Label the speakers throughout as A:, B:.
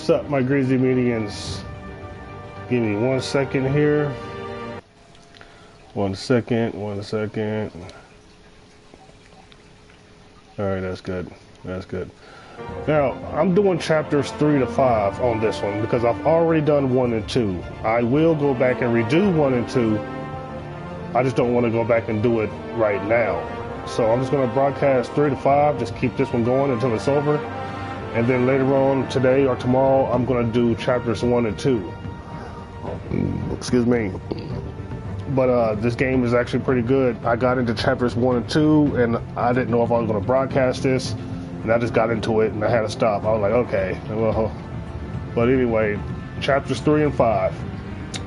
A: Sup, my Greazy medians? Give me 1 second here. 1 second, 1 second. Alright, that's good. That's good. Now, I'm doing chapters 3 to 5 on this one because I've already done 1 and 2. I will go back and redo 1 and 2. I just don't want to go back and do it right now. So I'm just going to broadcast 3 to 5, just keep this one going until it's over. And then later on today or tomorrow, I'm going to do chapters 1 and 2. Excuse me. But this game is actually pretty good. I got into chapters 1 and 2, and I didn't know if I was going to broadcast this. And I just got into it, and I had to stop. I was like, okay. Well, but anyway, chapters 3 and 5.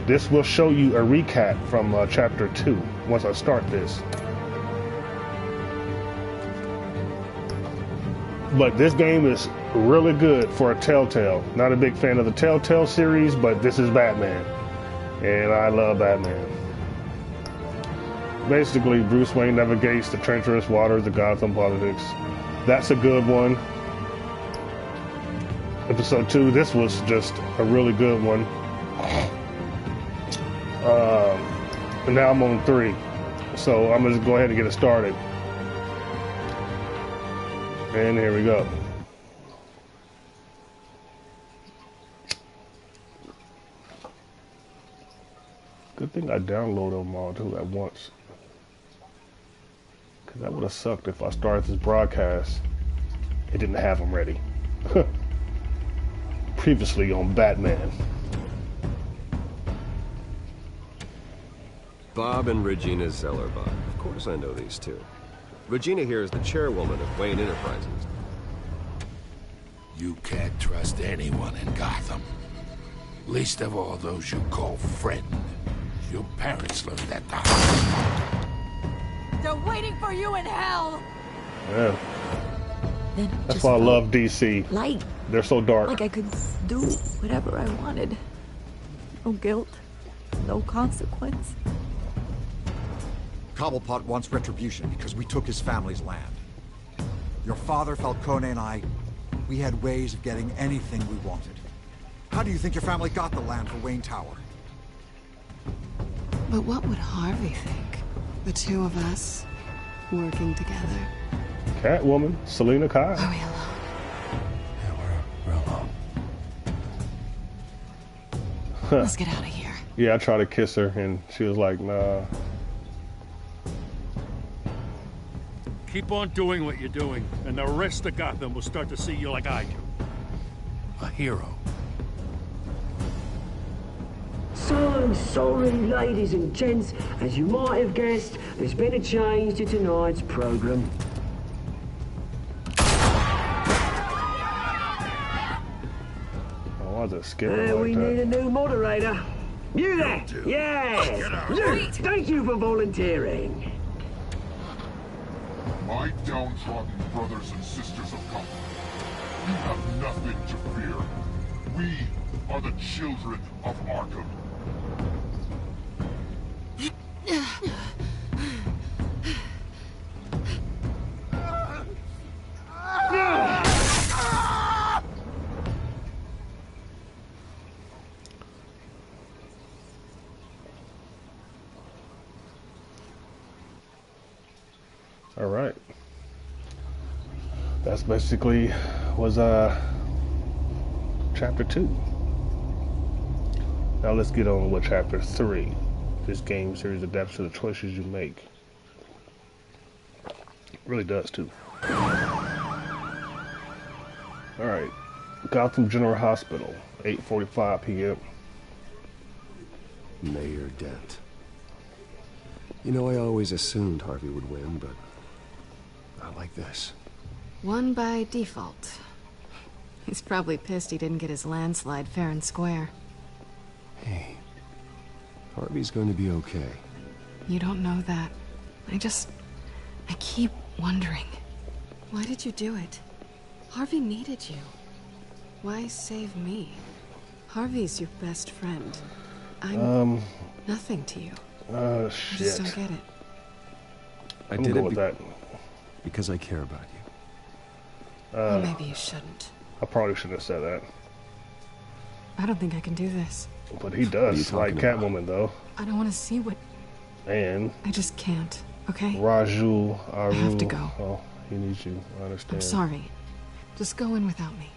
A: This will show you a recap from chapter 2 once I start this. But this game is really good for a TellTale. Not a big fan of the TellTale series, but this is Batman. And I love Batman. Basically, Bruce Wayne navigates the treacherous waters of Gotham politics. That's a good one. Episode 2, this was just a really good one. And now I'm on 3. So I'm going to just go ahead and get it started. And here we go. Good thing I downloaded them all too at once. Because that would have sucked if I started this broadcast and didn't have them ready. Previously on Batman.
B: Bob and Regina Zellerbach. Of course I know these two. Regina here is the chairwoman of Wayne Enterprises.
C: You can't trust anyone in Gotham. Least of all those you call friend. Your parents learned that the hard way.
D: They're waiting for you in hell!
A: Yeah. That's why I love DC.
D: Light.
A: They're so dark.
D: Like I could do whatever I wanted. No guilt. No consequence.
E: Cobblepot wants retribution because we took his family's land. Your father, Falcone, and I, we had ways of getting anything we wanted. How do you think your family got the land for Wayne Tower?
F: But what would Harvey think? The two of us working together.
A: Catwoman, Selena Kyle.
F: Are we alone?
C: Yeah, we're alone.
F: Let's get out of here.
A: Yeah, I tried to kiss her and she was like, nah.
G: Keep on doing what you're doing, and the rest of Gotham will start to see you like I do.
C: A hero.
H: So I'm sorry, ladies and gents. As you might have guessed, there's been a change to tonight's program.
A: I wasn't skipping like
H: We
A: that.
H: need a new moderator. You there? Yeah. Luke, thank you for volunteering.
I: My downtrodden brothers and sisters of Gotham, you have nothing to fear. We are the children of Arkham.
A: All right. That's basically was chapter 2. Now let's get on with chapter 3. This game series adapts to the choices you make. It really does too. All right. Gotham General Hospital, 8:45 p.m.
B: Mayor Dent. You know, I always assumed Harvey would win, but not like this.
F: Won by default. He's probably pissed he didn't get his landslide fair and square.
B: Hey, Harvey's going to be okay.
F: You don't know that. I keep wondering. Why did you do it? Harvey needed you. Why save me? Harvey's your best friend. I'm nothing to you.
A: Shit.
F: I just don't get it.
B: I did it
A: with that.
B: because I care about you.
F: Well, maybe you shouldn't.
A: I probably shouldn't have said that.
F: I don't think I can do this.
A: But he does like Catwoman, though.
F: I don't want to see what...
A: And...
F: I just can't, okay?
A: Raju, Aru...
F: I have to go.
A: Oh, he needs you. I understand.
F: I'm sorry. Just go in without me.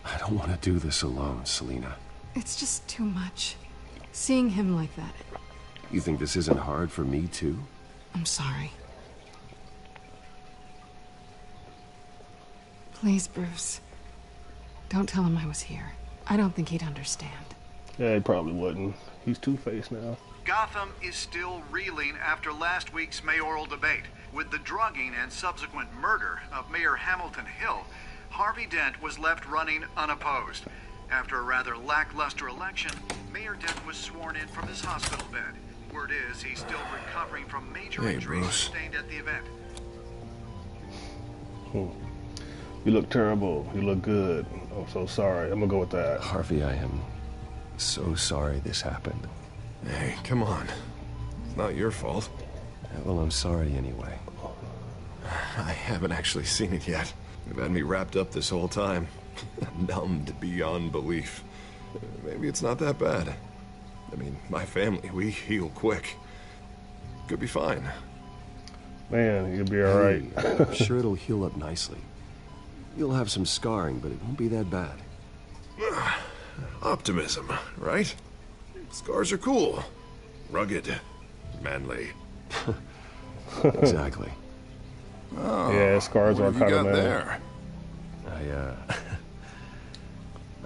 B: I don't want to do this alone, Selina.
F: It's just too much. Seeing him like that.
B: You think this isn't hard for me, too?
F: I'm sorry. Please, Bruce. Don't tell him I was here. I don't think he'd understand.
A: Yeah, he probably wouldn't. He's two-faced now.
J: Gotham is still reeling after last week's mayoral debate. With the drugging and subsequent murder of Mayor Hamilton Hill, Harvey Dent was left running unopposed. After a rather lackluster election, Mayor Dent was sworn in from his hospital bed. Word is he's still recovering from major injuries sustained at the event.
A: You look terrible. You look good. I'm so sorry. I'm gonna go with that.
B: Harvey, I am so sorry this happened.
K: Hey, come on. It's not your fault.
B: Yeah, well, I'm sorry anyway.
K: I haven't actually seen it yet. They've had me wrapped up this whole time. Numbed beyond belief. Maybe it's not that bad. I mean, my family, we heal quick. Could be fine.
A: Man, you'll be alright.
B: I'm sure it'll heal up nicely. You'll have some scarring, but it won't be that bad.
K: Optimism, right? Scars are cool. Rugged. Manly.
B: Exactly.
K: Oh,
A: yeah, scars are kind of
K: there.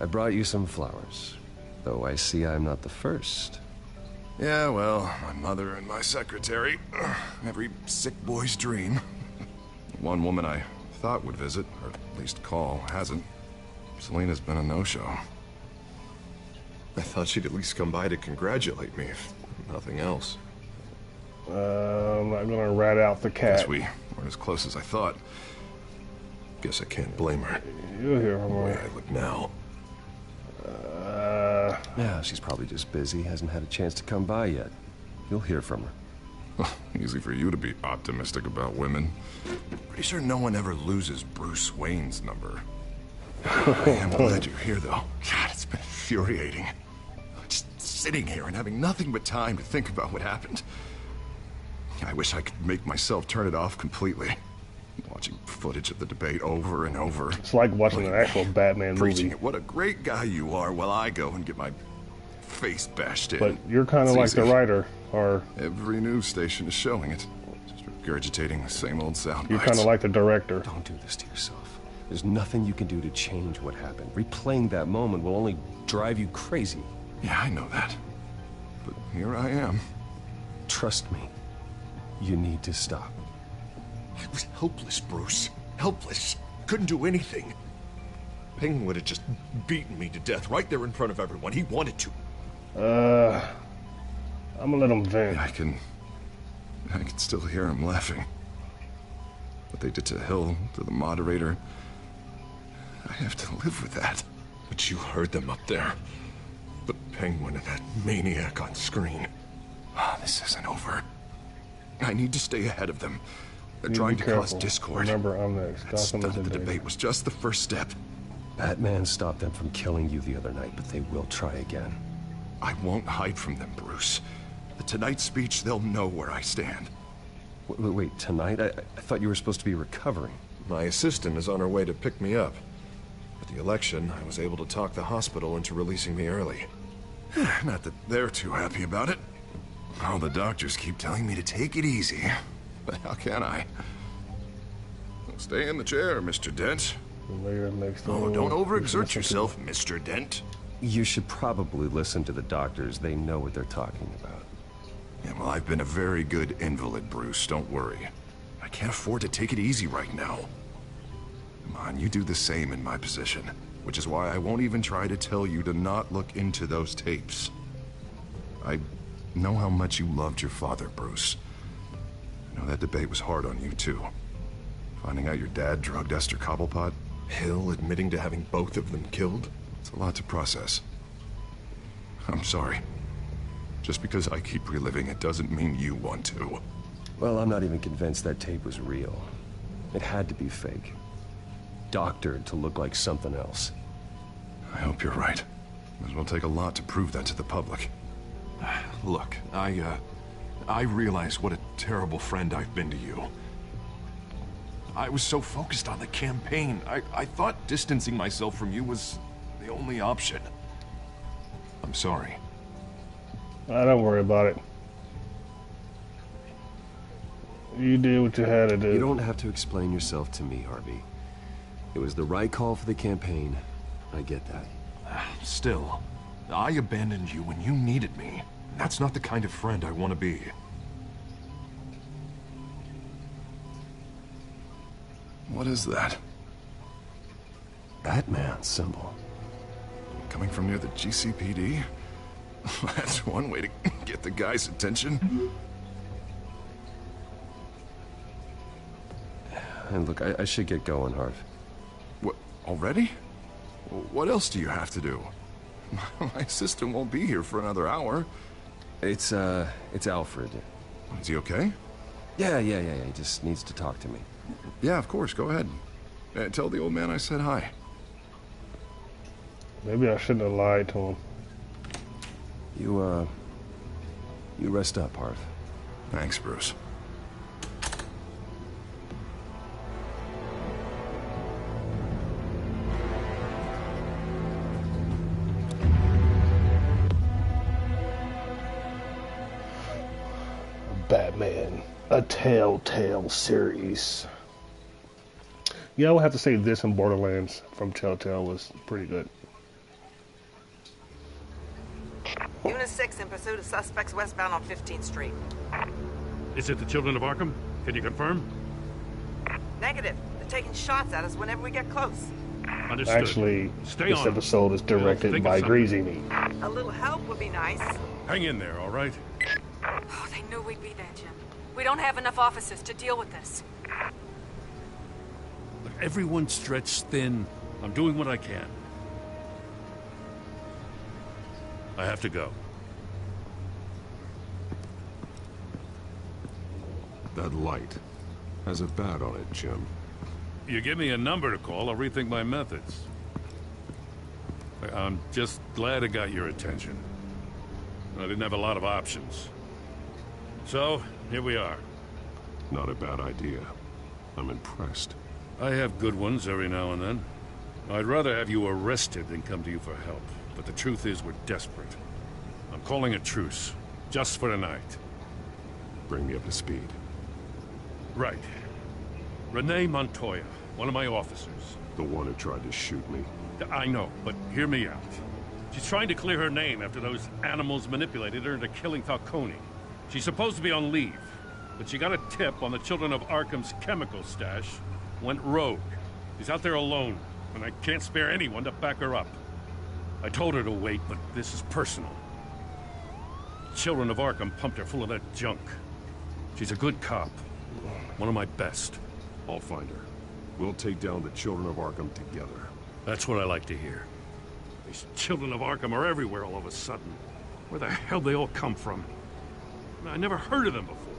B: I brought you some flowers. Though I see I'm not the first.
K: Yeah, well, my mother and my secretary. Every sick boy's dream. One woman I thought would visit, or at least call, hasn't. Selina's been a no-show. I thought she'd at least come by to congratulate me, if nothing else.
A: I'm not gonna rat out the cat.
K: Guess we weren't as close as I thought. Guess I can't blame her.
A: You'll hear from
K: The way
A: her.
K: I look now.
B: Yeah, she's probably just busy, hasn't had a chance to come by yet. You'll hear from her.
K: Easy for you to be optimistic about women. Pretty sure no one ever loses Bruce Wayne's number. I am glad you're here, though. God, it's been infuriating. Just sitting here and having nothing but time to think about what happened. I wish I could make myself turn it off completely. Watching footage of the debate over and over.
A: It's like watching an actual Batman
K: preaching
A: movie.
K: It, what a great guy you are, while I go and get my face bashed in.
A: But you're kind of like the writer, or...
K: Every news station is showing it. Just regurgitating the same old sound bites.
A: You're kind of like the director.
B: Don't do this to yourself. There's nothing you can do to change what happened. Replaying that moment will only drive you crazy.
K: Yeah, I know that. But here I am.
B: Trust me. You need to stop.
K: I was helpless, Bruce. Helpless. Couldn't do anything. Penguin would have just beaten me to death right there in front of everyone. He wanted to.
A: I'm gonna let him vent.
K: I can still hear him laughing. What they did to Hill, to the moderator. I have to live with that. But you heard them up there. The Penguin and that maniac on screen. This isn't over. I need to stay ahead of them. They're trying to cause discord.
A: Remember, I'm next.
K: That stunt at the debate was just the first step.
B: Batman stopped them from killing you the other night, but they will try again.
K: I won't hide from them, Bruce. The Tonight speech, they'll know where I stand.
B: Wait, tonight? I thought you were supposed to be recovering.
K: My assistant is on her way to pick me up. At the election, I was able to talk the hospital into releasing me early. Not that they're too happy about it. All the doctors keep telling me to take it easy. But how can I? Stay in the chair, Mr. Dent. Oh, don't overexert yourself, Mr. Dent.
B: You should probably listen to the doctors. They know what they're talking about.
K: Yeah, well, I've been a very good invalid, Bruce. Don't worry. I can't afford to take it easy right now. Come on, you do the same in my position. Which is why I won't even try to tell you to not look into those tapes. I know how much you loved your father, Bruce. I know that debate was hard on you, too. Finding out your dad drugged Esther Cobblepot, Hill admitting to having both of them killed. It's a lot to process. I'm sorry. Just because I keep reliving it doesn't mean you want to.
B: Well, I'm not even convinced that tape was real. It had to be fake. Doctored to look like something else.
K: I hope you're right. It will take a lot to prove that to the public.
B: Look, I realize what a terrible friend I've been to you. I was so focused on the campaign. I thought distancing myself from you was the only option. I'm sorry.
A: Don't worry about it. You did what you had to do.
B: You don't have to explain yourself to me, Harvey. It was the right call for the campaign. I get that. Still, I abandoned you when you needed me. That's not the kind of friend I want to be.
K: What is that?
B: Batman symbol.
K: Coming from near the GCPD? That's one way to get the guy's attention.
B: And look, I should get going, Harv.
K: What, already? What else do you have to do? My assistant won't be here for another hour.
B: It's Alfred.
K: Is he okay?
B: Yeah, he just needs to talk to me.
K: Yeah, of course, go ahead. Tell the old man I said hi.
A: Maybe I shouldn't have lied to him.
B: You rest up, Harv.
K: Thanks, Bruce.
A: Batman, a TellTale series. Yeah, I would have to say this and Borderlands from TellTale was pretty good.
L: Unit 6 in pursuit of suspects westbound on 15th Street.
G: Is it the Children of Arkham? Can you confirm?
L: Negative. They're taking shots at us whenever we get close.
G: Understood.
A: Actually,
G: Stay
A: this
G: on.
A: episode is directed by Greazy Me.
L: A little help would be nice.
G: Hang in there, all right?
M: Oh, they knew we'd be there, Jim. We don't have enough officers to deal with this.
G: Look, everyone's stretched thin. I'm doing what I can. I have to go.
B: That light has a bat on it, Jim.
G: You give me a number to call, I'll rethink my methods. I'm just glad it got your attention. I didn't have a lot of options. So, here we are.
B: Not a bad idea. I'm impressed.
G: I have good ones every now and then. I'd rather have you arrested than come to you for help. But the truth is, we're desperate. I'm calling a truce. Just for tonight.
B: Bring me up to speed.
G: Right. Renee Montoya, one of my officers.
B: The one who tried to shoot me.
G: I know, but hear me out. She's trying to clear her name after those animals manipulated her into killing Falcone. She's supposed to be on leave, but she got a tip on the Children of Arkham's chemical stash, went rogue. She's out there alone, and I can't spare anyone to back her up. I told her to wait, but this is personal. Children of Arkham pumped her full of that junk. She's a good cop. One of my best.
B: I'll find her. We'll take down the Children of Arkham together.
G: That's what I like to hear. These Children of Arkham are everywhere all of a sudden. Where the hell they all come from? I never heard of them before.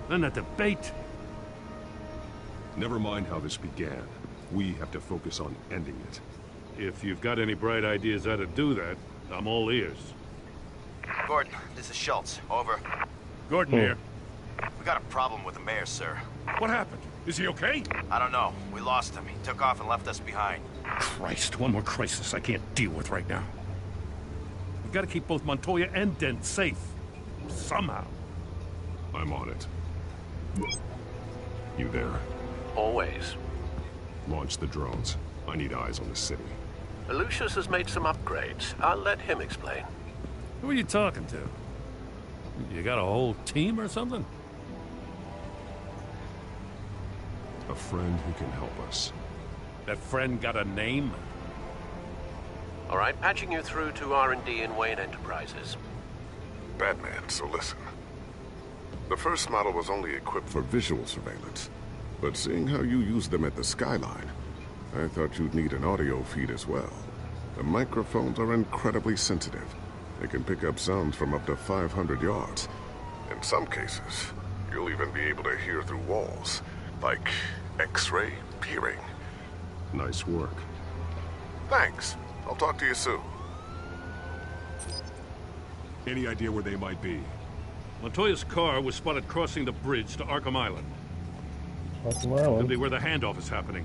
G: Then that debate.
B: Never mind how this began. We have to focus on ending it.
G: If you've got any bright ideas how to do that, I'm all ears.
N: Gordon, this is Schultz. Over.
G: Gordon here.
N: We got a problem with the mayor, sir.
G: What happened? Is he okay?
N: I don't know. We lost him. He took off and left us behind.
G: Christ, one more crisis I can't deal with right now. We've got to keep both Montoya and Dent safe. Somehow.
B: I'm on it. You there?
O: Always.
B: Launch the drones. I need eyes on the city.
O: Lucius has made some upgrades. I'll let him explain.
G: Who are you talking to? You got a whole team or something?
B: A friend who can help us.
G: That friend got a name?
O: All right, patching you through to R&D in Wayne Enterprises.
P: Batman, so listen. The first model was only equipped for visual surveillance, but seeing how you use them at the Skyline, I thought you'd need an audio feed as well. The microphones are incredibly sensitive. They can pick up sounds from up to 500 yards. In some cases, you'll even be able to hear through walls, like X-ray peering.
B: Nice work.
P: Thanks. I'll talk to you soon.
B: Any idea where they might be?
G: Montoya's car was spotted crossing the bridge to Arkham Island.
A: Arkham Island?
G: Could be where the handoff is happening.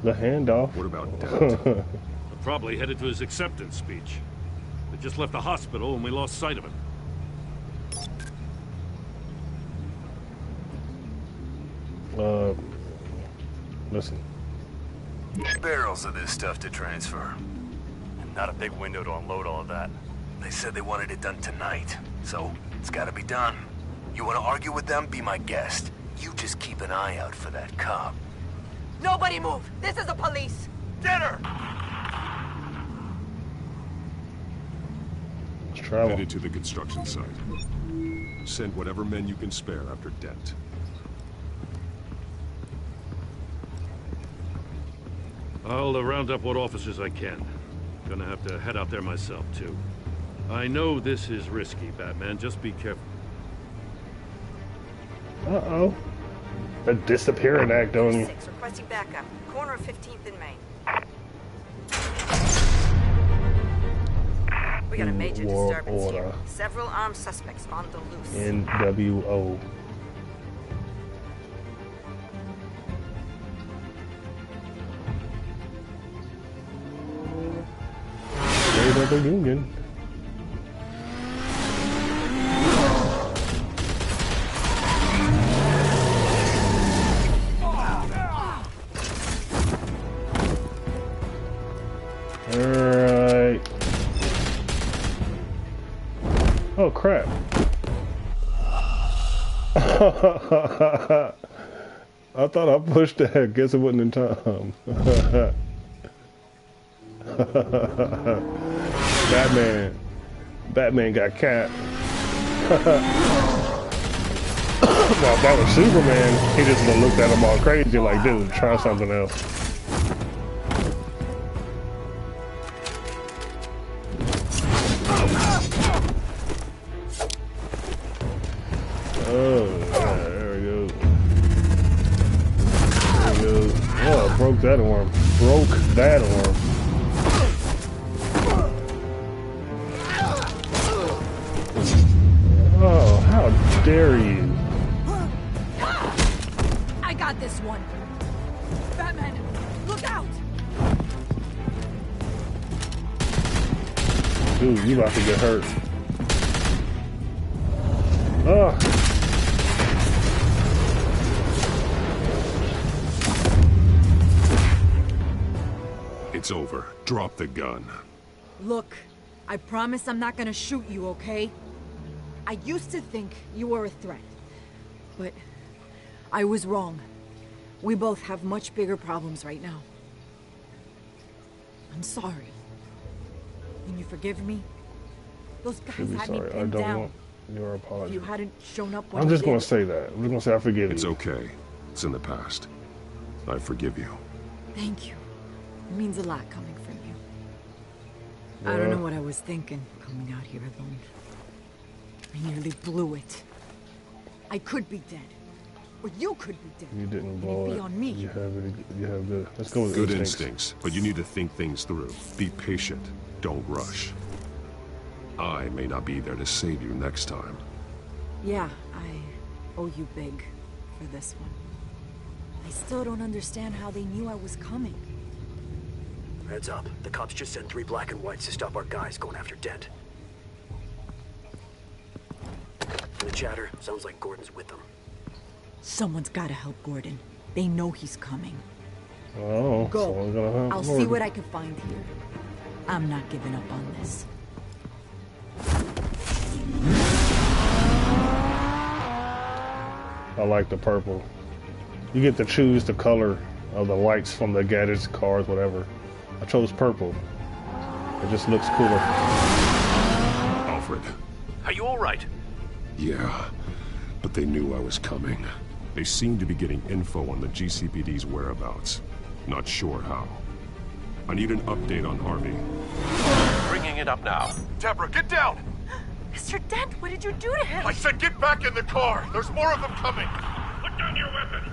A: The handoff?
B: What about Dent?
G: Probably headed to his acceptance speech. They just left the hospital and we lost sight of him.
A: Listen.
Q: Barrels of this stuff to transfer. And not a big window to unload all of that. They said they wanted it done tonight, so it's gotta be done. You wanna argue with them? Be my guest. You just keep an eye out for that cop.
M: Nobody move! This is the police!
Q: Get her!
A: Let's travel.
B: Headed to the construction site. Send whatever men you can spare after Dent.
G: I'll round up what officers I can. Gonna have to head out there myself, too. I know this is risky, Batman. Just be careful.
A: Uh-oh. A disappearing act on you.
L: 6, requesting backup. Corner of 15th and Main. We got a major disturbance here. Several armed suspects on the loose.
A: NWO. State of the Union. Alright. Oh crap. I thought I pushed that. Guess it wasn't in time. Batman got cat. Now if that was Superman, he just would've looked at him all crazy like, dude, try something else. Oh, yeah, there we go. There we go. Oh, broke that arm. Broke that arm. Oh, how dare you?
M: I got this one. Batman, look out!
A: Dude, you about to get hurt. Oh.
B: It's over. Drop the gun.
D: Look, I promise I'm not gonna shoot you, okay? I used to think you were a threat, but I was wrong. We both have much bigger problems right now. I'm sorry. Can you forgive me? Those guys had me pinned down.
A: Want your apology.
D: If you hadn't shown up when
A: I'm just gonna say that. I'm just gonna say I forgive you.
B: It's okay. It's in the past. I forgive you.
D: Thank you. It means a lot coming from you. I don't know what I was thinking, coming out here alone. I nearly blew it. I could be dead. Or you could be dead.
A: You didn't blow it.
D: Be on me.
A: You have good. Let's go with
B: good instincts. But you need to think things through. Be patient. Don't rush. I may not be there to save you next time.
D: Yeah, I owe you big for this one. I still don't understand how they knew I was coming.
R: Heads up. The cops just sent 3 black and whites to stop our guys going after Dent. The chatter sounds like Gordon's with them.
D: Someone's gotta help Gordon. They know he's coming.
A: Oh,
D: go. I'll see what I can find here. I'm not giving up on this.
A: I like the purple. You get to choose the color of the lights from the gadgets, cars, whatever. I chose purple. It just looks cooler.
B: Alfred.
O: Are you all right?
B: Yeah, but they knew I was coming. They seem to be getting info on the GCPD's whereabouts. Not sure how. I need an update on Harvey.
O: Bringing it up now.
Q: Deborah, get down!
M: Mr. Dent, what did you do to him?
Q: I said get back in the car! There's more of them coming!
G: Put down your weapon!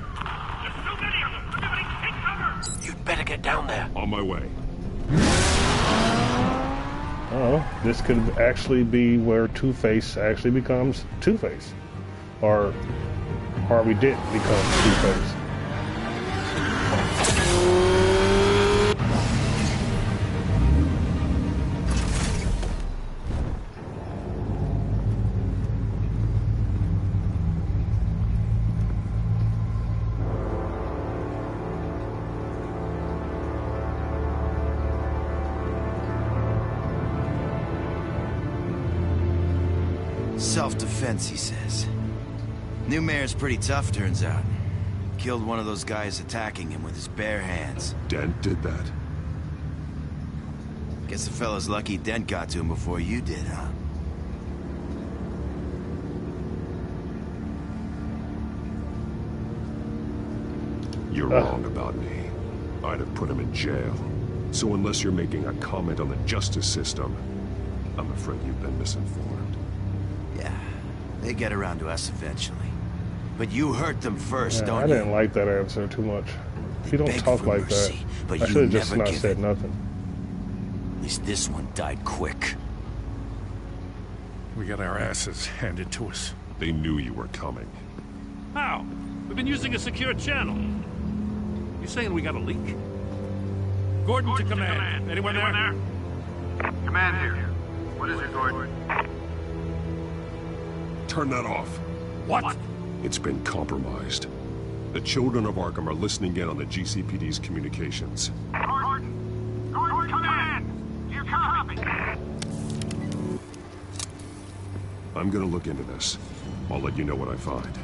G: There's so many of them! Everybody take cover!
O: You'd better get down there.
B: On my way.
A: Oh, this could actually be where Two-Face actually becomes Two-Face. Or Harvey didn't become Two-Face.
S: Self-defense, he says. New mayor's pretty tough, turns out. Killed one of those guys attacking him with his bare hands.
P: Dent did that?
S: Guess the fella's lucky Dent got to him before you did, huh?
P: You're wrong about me. I'd have put him in jail. So unless you're making a comment on the justice system, I'm afraid you've been misinformed.
S: Yeah, they get around to us eventually. But you hurt them first, don't
A: I
S: you?
A: didn't like that answer too much. You don't talk like
S: mercy,
A: that.
S: but
A: I
S: you
A: should have just
S: never
A: not
S: give
A: said
S: it.
A: nothing.
S: At least this one died quick.
G: We got our asses handed to us.
P: They knew you were coming.
G: How? We've been using a secure channel. You saying we got a leak? Gordon to command. Anyone there?
J: Command here. What is it, Gordon?
P: Turn that off.
G: What?
P: It's been compromised. The children of Arkham are listening in on the GCPD's communications.
J: Gordon! Gordon, command! You copy!
P: I'm gonna look into this. I'll let you know what I find.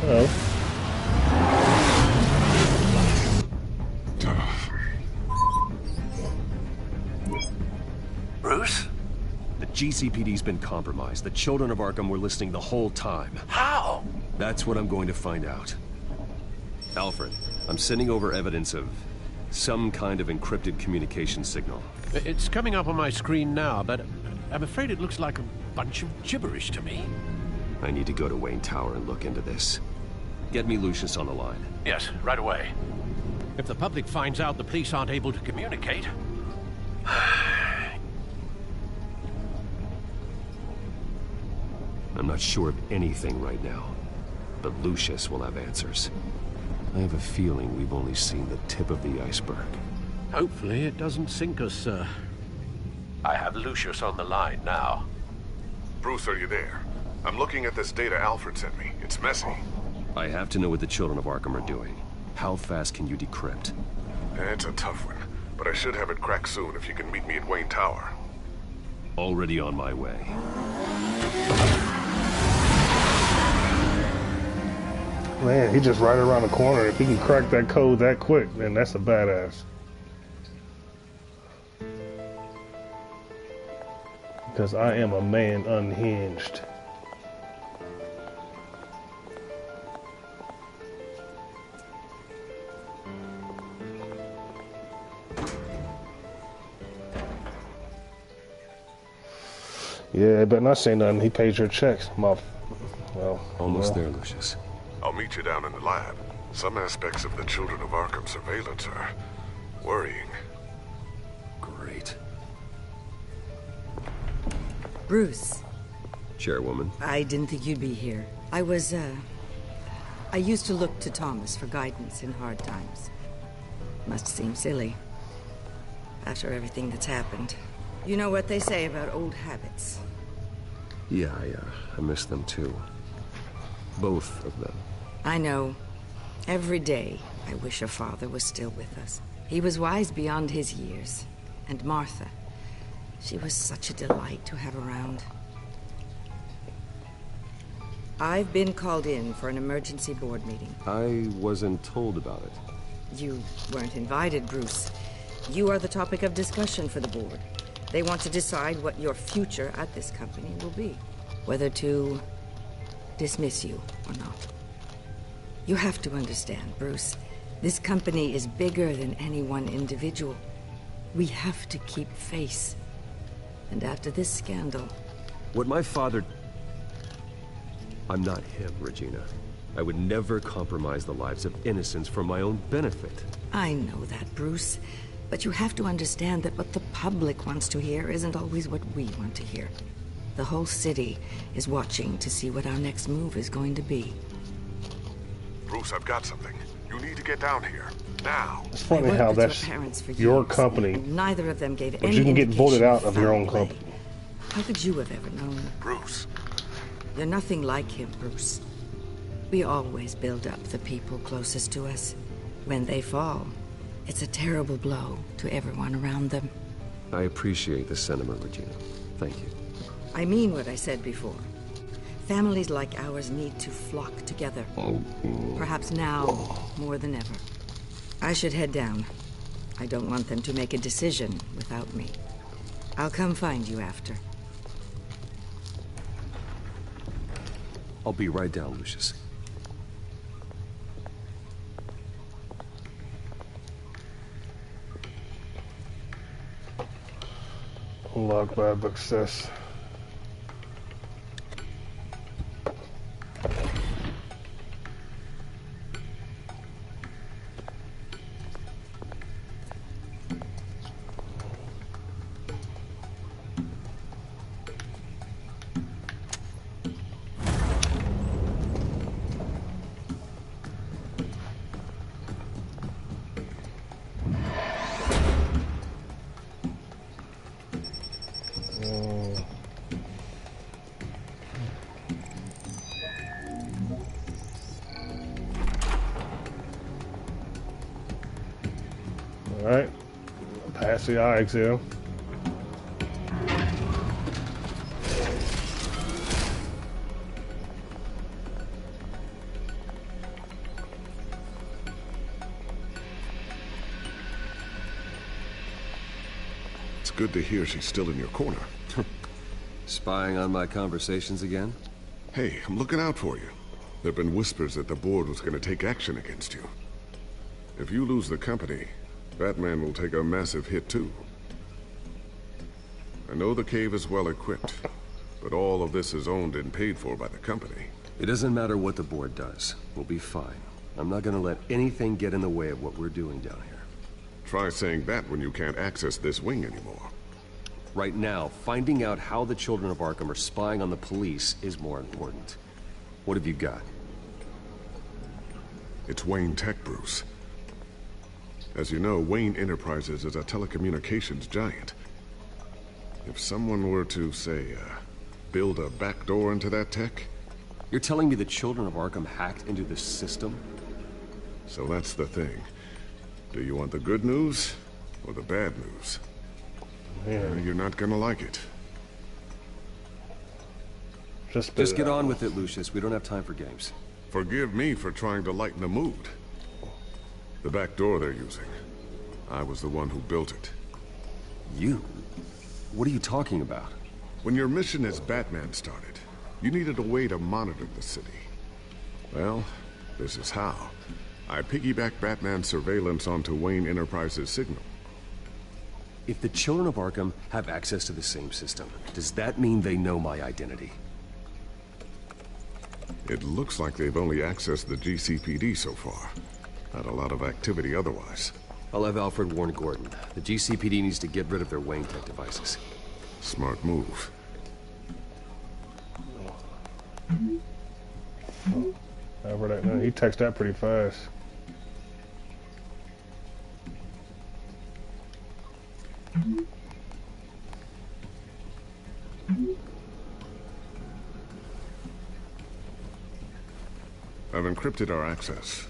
A: Hello.
Q: Bruce?
O: The GCPD's been compromised. The children of Arkham were listening the whole time.
Q: How?
O: That's what I'm going to find out. Alfred, I'm sending over evidence of some kind of encrypted communication signal.
T: It's coming up on my screen now, but I'm afraid it looks like a bunch of gibberish to me.
O: I need to go to Wayne Tower and look into this. Get me Lucius on the line.
T: Yes, right away. If the public finds out the police aren't able to communicate...
O: I'm not sure of anything right now, but Lucius will have answers. I have a feeling we've only seen the tip of the iceberg.
T: Hopefully it doesn't sink us, sir. I have Lucius on the line now.
P: Bruce, are you there? I'm looking at this data Alfred sent me. It's messy.
O: I have to know what the children of Arkham are doing. How fast can you decrypt?
P: It's a tough one, but I should have it cracked soon if you can meet me at Wayne Tower.
O: Already on my way.
A: Man, he just right around the corner. If he can crack that code that quick, then that's a badass. Because I am a man unhinged. Yeah, but not say nothing. He paid your checks, well,
O: almost there, Lucius.
P: I'll meet you down in the lab. Some aspects of the Children of Arkham surveillance are worrying.
O: Great.
D: Bruce.
O: Chairwoman.
D: I didn't think you'd be here. I used to look to Thomas for guidance in hard times. Must seem silly. After everything that's happened. You know what they say about old habits.
O: Yeah, I miss them too. Both of them.
D: I know. Every day, I wish your father was still with us. He was wise beyond his years. And Martha, she was such a delight to have around. I've been called in for an emergency board meeting.
O: I wasn't told about it.
D: You weren't invited, Bruce. You are the topic of discussion for the board. They want to decide what your future at this company will be. Whether to dismiss you or not. You have to understand, Bruce. This company is bigger than any one individual. We have to keep face. And after this scandal,
O: What my father... I'm not him, Regina. I would never compromise the lives of innocents for my own benefit.
U: I know that, Bruce. But you have to understand that what the public wants to hear isn't always what we want to hear. The whole city is watching to see what our next move is going to be.
P: Bruce, I've got something. You need to get down here. Now.
A: It's funny how that's your company,
U: neither of them gave
A: but you can get voted out of your own company.
U: How could you have ever known?
P: Bruce.
U: You're nothing like him, Bruce. We always build up the people closest to us. When they fall, it's a terrible blow to everyone around them.
O: I appreciate the sentiment, Regina. Thank you.
U: I mean what I said before. Families like ours need to flock together. Perhaps now, more than ever. I should head down. I don't want them to make a decision without me. I'll come find you after.
O: I'll be right down, Lucius.
A: Unlocked by success. Alright, pass the eye exam.
P: It's good to hear she's still in your corner.
O: Spying on my conversations again?
P: Hey, I'm looking out for you. There have been whispers that the board was going to take action against you. If you lose the company, Batman will take a massive hit too. I know the cave is well equipped, but all of this is owned and paid for by the company.
O: It doesn't matter what the board does. We'll be fine. I'm not gonna let anything get in the way of what we're doing down here.
P: Try saying that when you can't access this wing anymore.
O: Right now, finding out how the children of Arkham are spying on the police is more important. What have you got?
P: It's Wayne Tech, Bruce. As you know, Wayne Enterprises is a telecommunications giant. If someone were to, say, build a backdoor into that tech...
O: You're telling me the children of Arkham hacked into this system?
P: So that's the thing. Do you want the good news or the bad news? You're not gonna like it.
O: Just get on with it, Lucius. We don't have time for games.
P: Forgive me for trying to lighten the mood. The back door they're using. I was the one who built it.
O: You? What are you talking about?
P: When your mission as Batman started, you needed a way to monitor the city. Well, this is how. I piggybacked Batman's surveillance onto Wayne Enterprises' signal.
O: If the children of Arkham have access to the same system, does that mean they know my identity?
P: It looks like they've only accessed the GCPD so far. Not a lot of activity otherwise.
O: I'll have Alfred warn Gordon. The GCPD needs to get rid of their Wayne Tech devices.
P: Smart move.
A: He texted that pretty fast.
P: I've encrypted our access.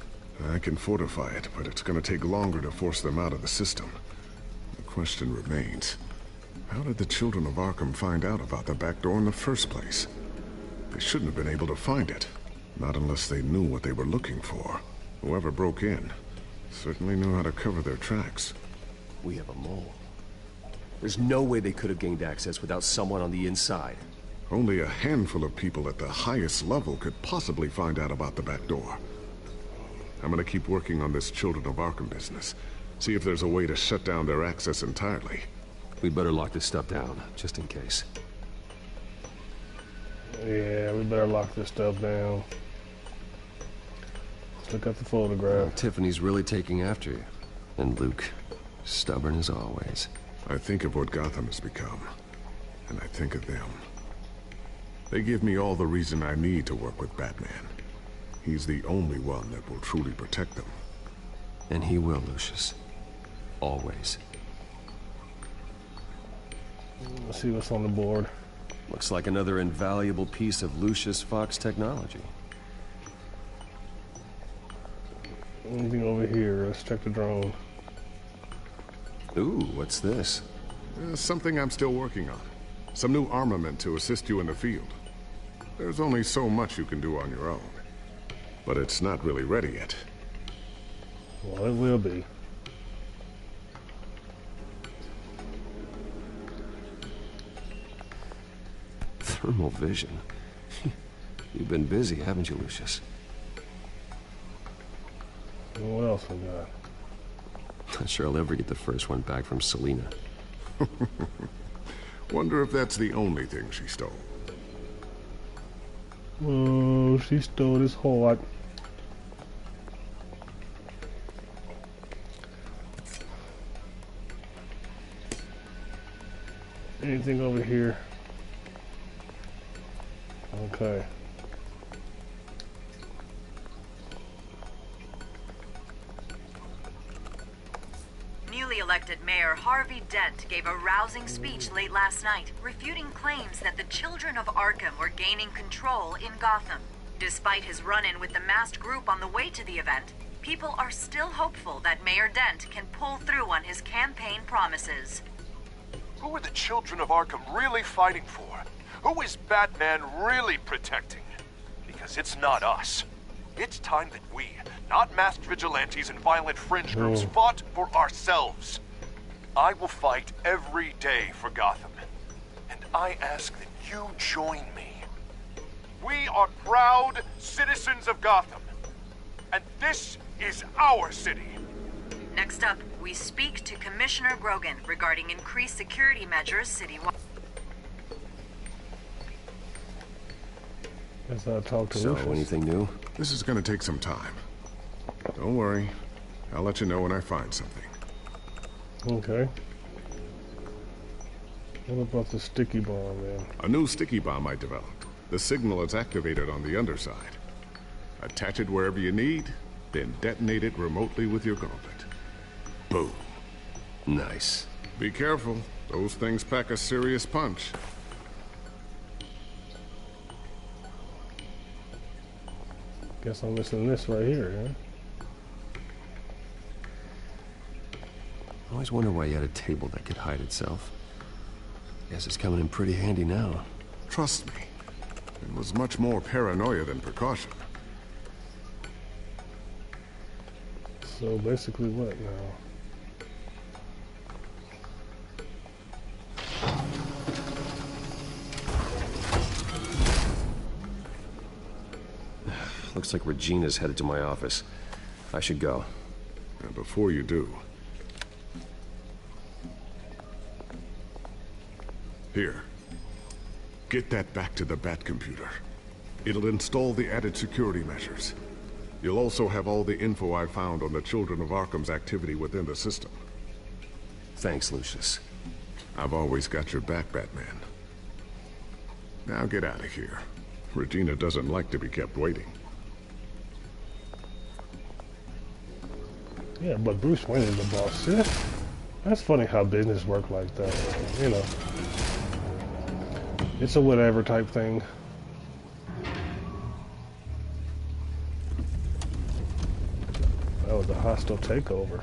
P: I can fortify it, but it's going to take longer to force them out of the system. The question remains, how did the children of Arkham find out about the back door in the first place? They shouldn't have been able to find it. Not unless they knew what they were looking for. Whoever broke in certainly knew how to cover their tracks.
O: We have a mole. There's no way they could have gained access without someone on the inside.
P: Only a handful of people at the highest level could possibly find out about the back door. I'm gonna keep working on this Children of Arkham business. See if there's a way to shut down their access entirely.
O: We'd better lock this stuff down, just in case.
A: Yeah, we better lock this stuff down. Let's look at the photograph.
O: Well, Tiffany's really taking after you. And Luke, stubborn as always.
P: I think of what Gotham has become, and I think of them. They give me all the reason I need to work with Batman. He's the only one that will truly protect them.
O: And he will, Lucius. Always.
A: Let's see what's on the board.
O: Looks like another invaluable piece of Lucius Fox technology.
A: Anything over here? Let's check the drone.
O: Ooh, what's this?
P: Something I'm still working on. Some new armament to assist you in the field. There's only so much you can do on your own. But it's not really ready yet.
A: Well, it will be.
O: Thermal vision. You've been busy, haven't you, Lucius?
A: What else we got?
O: Not sure I'll ever get the first one back from Selina.
P: Wonder if that's the only thing she stole.
A: Oh, she stole his heart. Anything over here? Okay.
E: Newly elected Mayor Harvey Dent gave a rousing speech late last night, refuting claims that the children of Arkham were gaining control in Gotham. Despite his run-in with the masked group on the way to the event, people are still hopeful that Mayor Dent can pull through on his campaign promises.
B: Who are the children of Arkham really fighting for? Who is Batman really protecting? Because it's not us. It's time that we, not masked vigilantes and violent fringe groups, fought for ourselves. I will fight every day for Gotham. And I ask that you join me. We are proud citizens of Gotham. And this is our city.
E: Next up, we speak to Commissioner Grogan regarding increased security measures citywide.
A: Guess I'll talk to
O: So,
A: Lucius.
O: anything new?
P: This is gonna take some time. Don't worry. I'll let you know when I find something.
A: Okay. What about the sticky bomb, man?
P: A new sticky bomb I developed. The signal is activated on the underside. Attach it wherever you need, then detonate it remotely with your gauntlet. Boom.
O: Nice.
P: Be careful. Those things pack a serious punch.
A: Guess I'm missing this right here, huh?
O: I always wonder why you had a table that could hide itself. Guess it's coming in pretty handy now.
P: Trust me. It was much more paranoia than precaution.
A: So basically what now?
O: Looks like Regina's headed to my office. I should go.
P: And before you do... Here. Get that back to the Bat computer. It'll install the added security measures. You'll also have all the info I found on the Children of Arkham's activity within the system.
O: Thanks, Lucius.
P: I've always got your back, Batman. Now get out of here. Regina doesn't like to be kept waiting.
A: Yeah, but Bruce Wayne is the boss. Yeah. That's funny how business work like that. You know. It's a whatever type thing. That was a hostile takeover.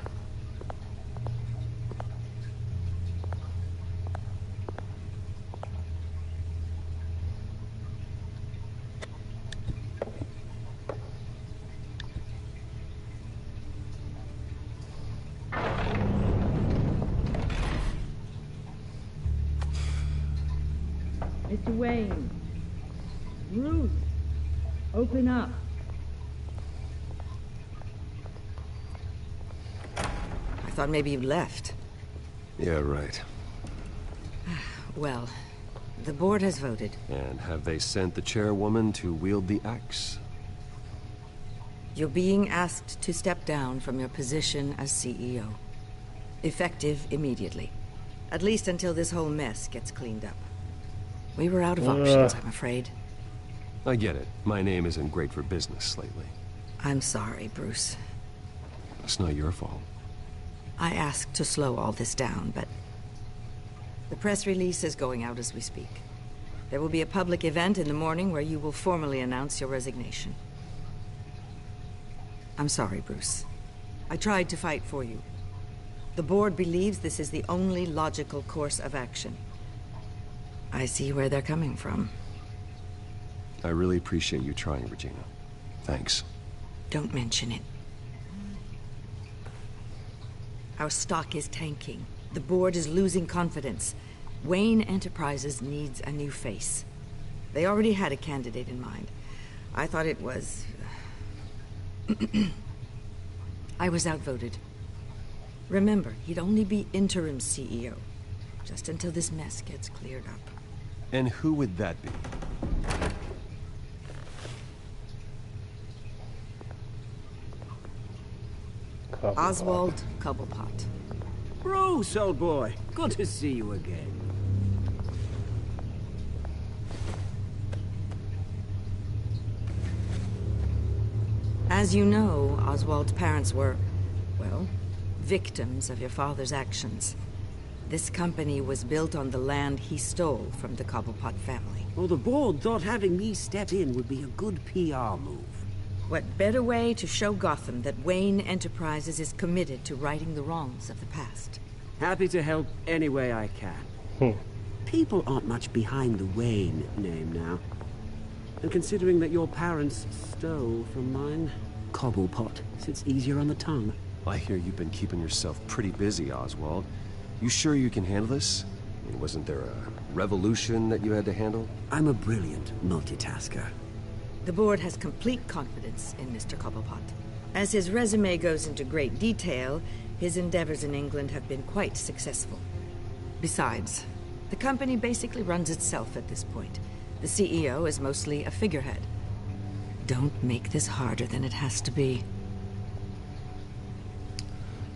U: Mr. Wayne. Bruce. Open up. I thought maybe you left.
O: Yeah, right.
U: Well, The board has voted.
O: And have they sent the chairwoman to wield the axe?
U: You're being asked to step down from your position as CEO. Effective immediately. At least until this whole mess gets cleaned up. We were out of options, I'm afraid.
O: I get it. My name isn't great for business lately.
U: I'm sorry, Bruce.
O: It's not your fault.
U: I asked to slow all this down, but... The press release is going out as we speak. There will be a public event in the morning where you will formally announce your resignation. I'm sorry, Bruce. I tried to fight for you. The board believes this is the only logical course of action. I see where they're coming from.
O: I really appreciate you trying, Regina. Thanks.
U: Don't mention it. Our stock is tanking. The board is losing confidence. Wayne Enterprises needs a new face. They already had a candidate in mind. I thought it was... I was outvoted. Remember, he'd only be interim CEO, just until this mess gets cleared up.
O: And who would that be?
U: Oswald Cobblepot.
R: Bruce, old boy. Good to see you again.
U: As you know, Oswald's parents were, well, victims of your father's actions. This company was built on the land he stole from the Cobblepot family.
R: Well, the board thought having me step in would be a good PR move.
U: What better way to show Gotham that Wayne Enterprises is committed to righting the wrongs of the past?
R: Happy to help any way I can. People aren't much behind the Wayne name now. And considering that your parents stole from mine, Cobblepot sits easier on the tongue.
O: I hear you've been keeping yourself pretty busy, Oswald. You sure you can handle this? I mean, wasn't there a revolution that you had to handle?
R: I'm a brilliant multitasker.
U: The board has complete confidence in Mr. Cobblepot. As his resume goes into great detail, his endeavors in England have been quite successful. Besides, the company basically runs itself at this point. The CEO is mostly a figurehead. Don't make this harder than it has to be.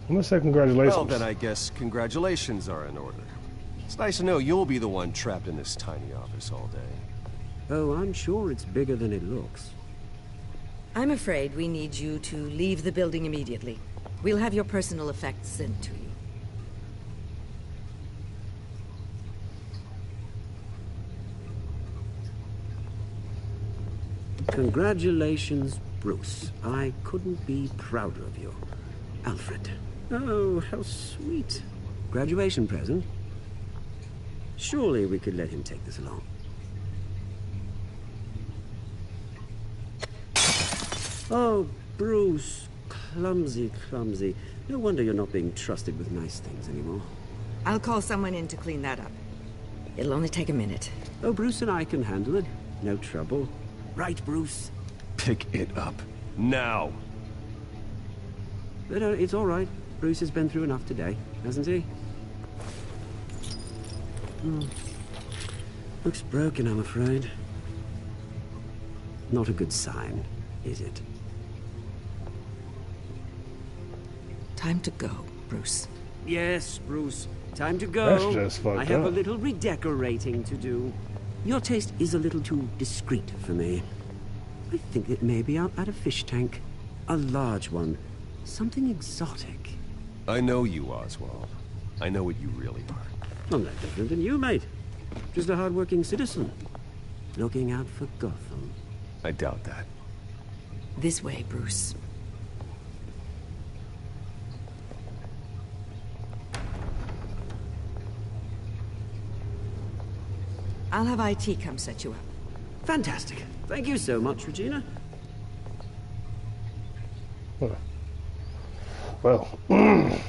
A: I'm gonna say congratulations.
O: Well, then I guess congratulations are in order. It's nice to know you'll be the one trapped in this tiny office all day.
R: Oh, I'm sure it's bigger than it looks.
U: I'm afraid we need you to leave the building immediately. We'll have your personal effects sent to you.
R: Congratulations, Bruce. I couldn't be prouder of you. Alfred. Oh, how sweet. Graduation present? Surely we could let him take this along. Oh, Bruce. Clumsy, clumsy. No wonder you're not being trusted with nice things anymore.
U: I'll call someone in to clean that up. It'll only take a minute.
R: Oh, Bruce and I can handle it. No trouble. Right, Bruce?
O: Pick it up. Now!
R: But, it's all right. Bruce has been through enough today, hasn't he? Looks broken, I'm afraid. Not a good sign, is it?
U: Time to go, Bruce.
R: Yes, Bruce. Time to go.
A: That's just fucked
R: I have
A: up.
R: a little redecorating to do. Your taste is a little too discreet for me. I think that maybe I'll add a fish tank. A large one. Something exotic.
O: I know you, Oswald. I know what you really are.
R: I'm no different than you, mate. Just a hard-working citizen. Looking out for Gotham.
O: I doubt that.
U: This way, Bruce. I'll have IT come set you up.
R: Fantastic. Thank you so much, Regina.
A: Well, the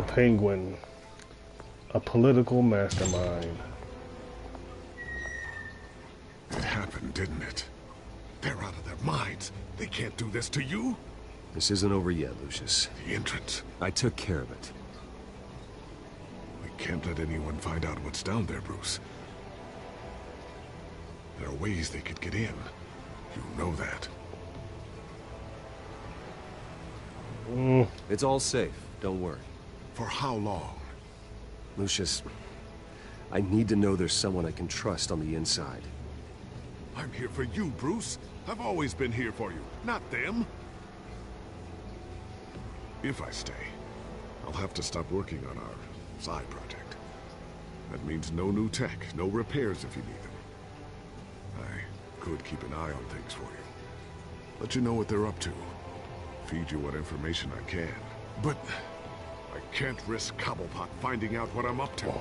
A: Penguin, a political mastermind.
P: It happened, didn't it? They're out of their minds. They can't do this to you.
O: This isn't over yet, Lucius.
P: The entrance.
O: I took care of it.
P: We can't let anyone find out what's down there, Bruce. There are ways they could get in. You know that.
O: It's all safe. Don't worry.
P: For how long?
O: Lucius, I need to know there's someone I can trust on the inside.
P: I'm here for you, Bruce. I've always been here for you, not them. If I stay, I'll have to stop working on our side project. That means no new tech, no repairs if you need them. I could keep an eye on things for you. Let you know what they're up to. Feed you what information I can. But I can't risk Cobblepot finding out what I'm up to.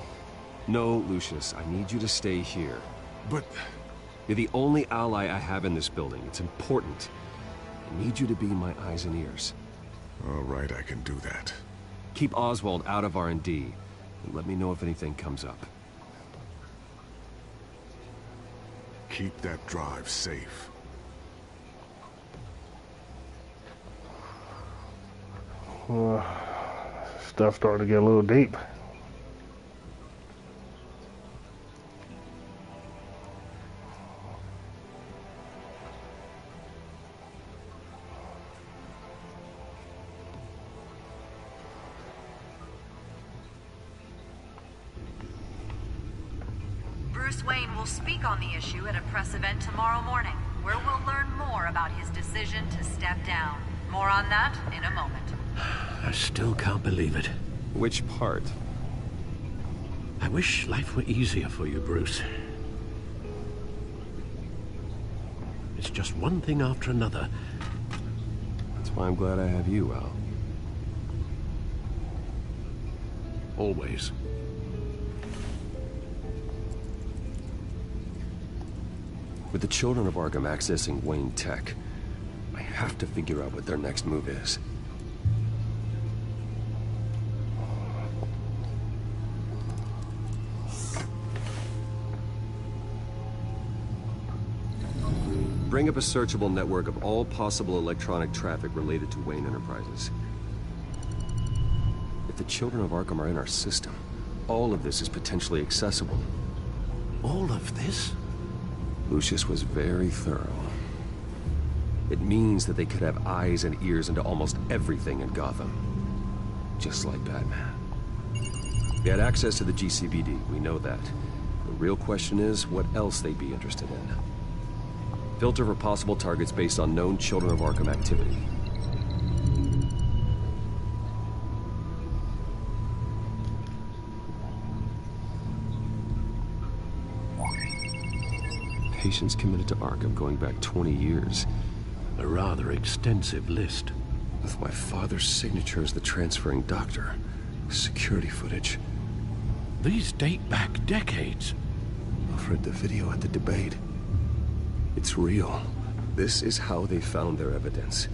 O: No, Lucius, I need you to stay here.
P: But...
O: You're the only ally I have in this building. It's important. I need you to be my eyes and ears.
P: All right, I can do that.
O: Keep Oswald out of R&D, and let me know if anything comes up.
P: Keep that drive safe.
A: Stuff starting to get a little deep.
E: Bruce Wayne will speak on the issue at a press event tomorrow morning, where we'll learn more about his decision to step down. More on that in a moment.
T: I still can't believe it.
O: Which part?
T: I wish life were easier for you, Bruce. It's just one thing after another.
O: That's why I'm glad I have you, Al.
T: Always.
O: With the children of Arkham accessing Wayne Tech, I have to figure out what their next move is. Bring up a searchable network of all possible electronic traffic related to Wayne Enterprises. If the children of Arkham are in our system, all of this is potentially accessible.
T: All of this?
O: Lucius was very thorough. It means that they could have eyes and ears into almost everything in Gotham. Just like Batman. They had access to the GCPD, we know that. The real question is, what else they'd be interested in. Filter for possible targets based on known Children of Arkham activity. Patients committed to Arkham going back 20 years.
T: A rather extensive list.
O: With my father's signature as the transferring doctor. Security footage.
T: These date back decades.
O: Alfred, the video at the debate. It's real. This is how they found their evidence.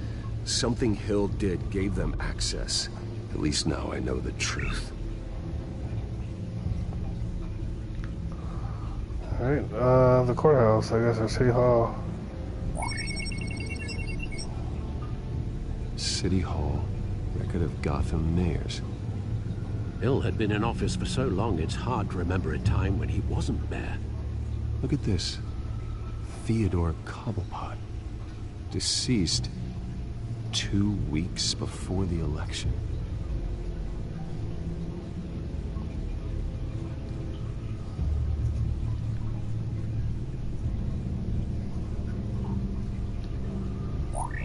O: Something Hill did gave them access. At least now I know the truth.
A: Alright, the courthouse, I guess, or City Hall.
O: City Hall. Record of Gotham mayors.
T: Hill had been in office for so long, it's hard to remember a time when he wasn't mayor.
O: Look at this. Theodore Cobblepot. Deceased 2 weeks before the election.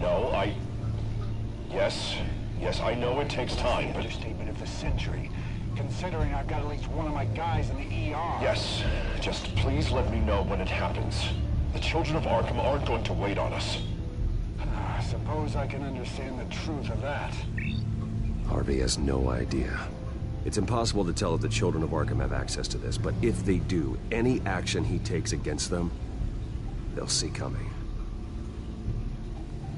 C: No, Yes, I know it takes time, but...
V: Understatement of the century, considering I've got at least one of my guys in the ER.
C: Yes, just please let me know when it happens. The children of Arkham aren't going to wait on us.
V: I suppose I can understand the truth of that.
O: Harvey has no idea. It's impossible to tell if the children of Arkham have access to this, but if they do, any action he takes against them, they'll see coming.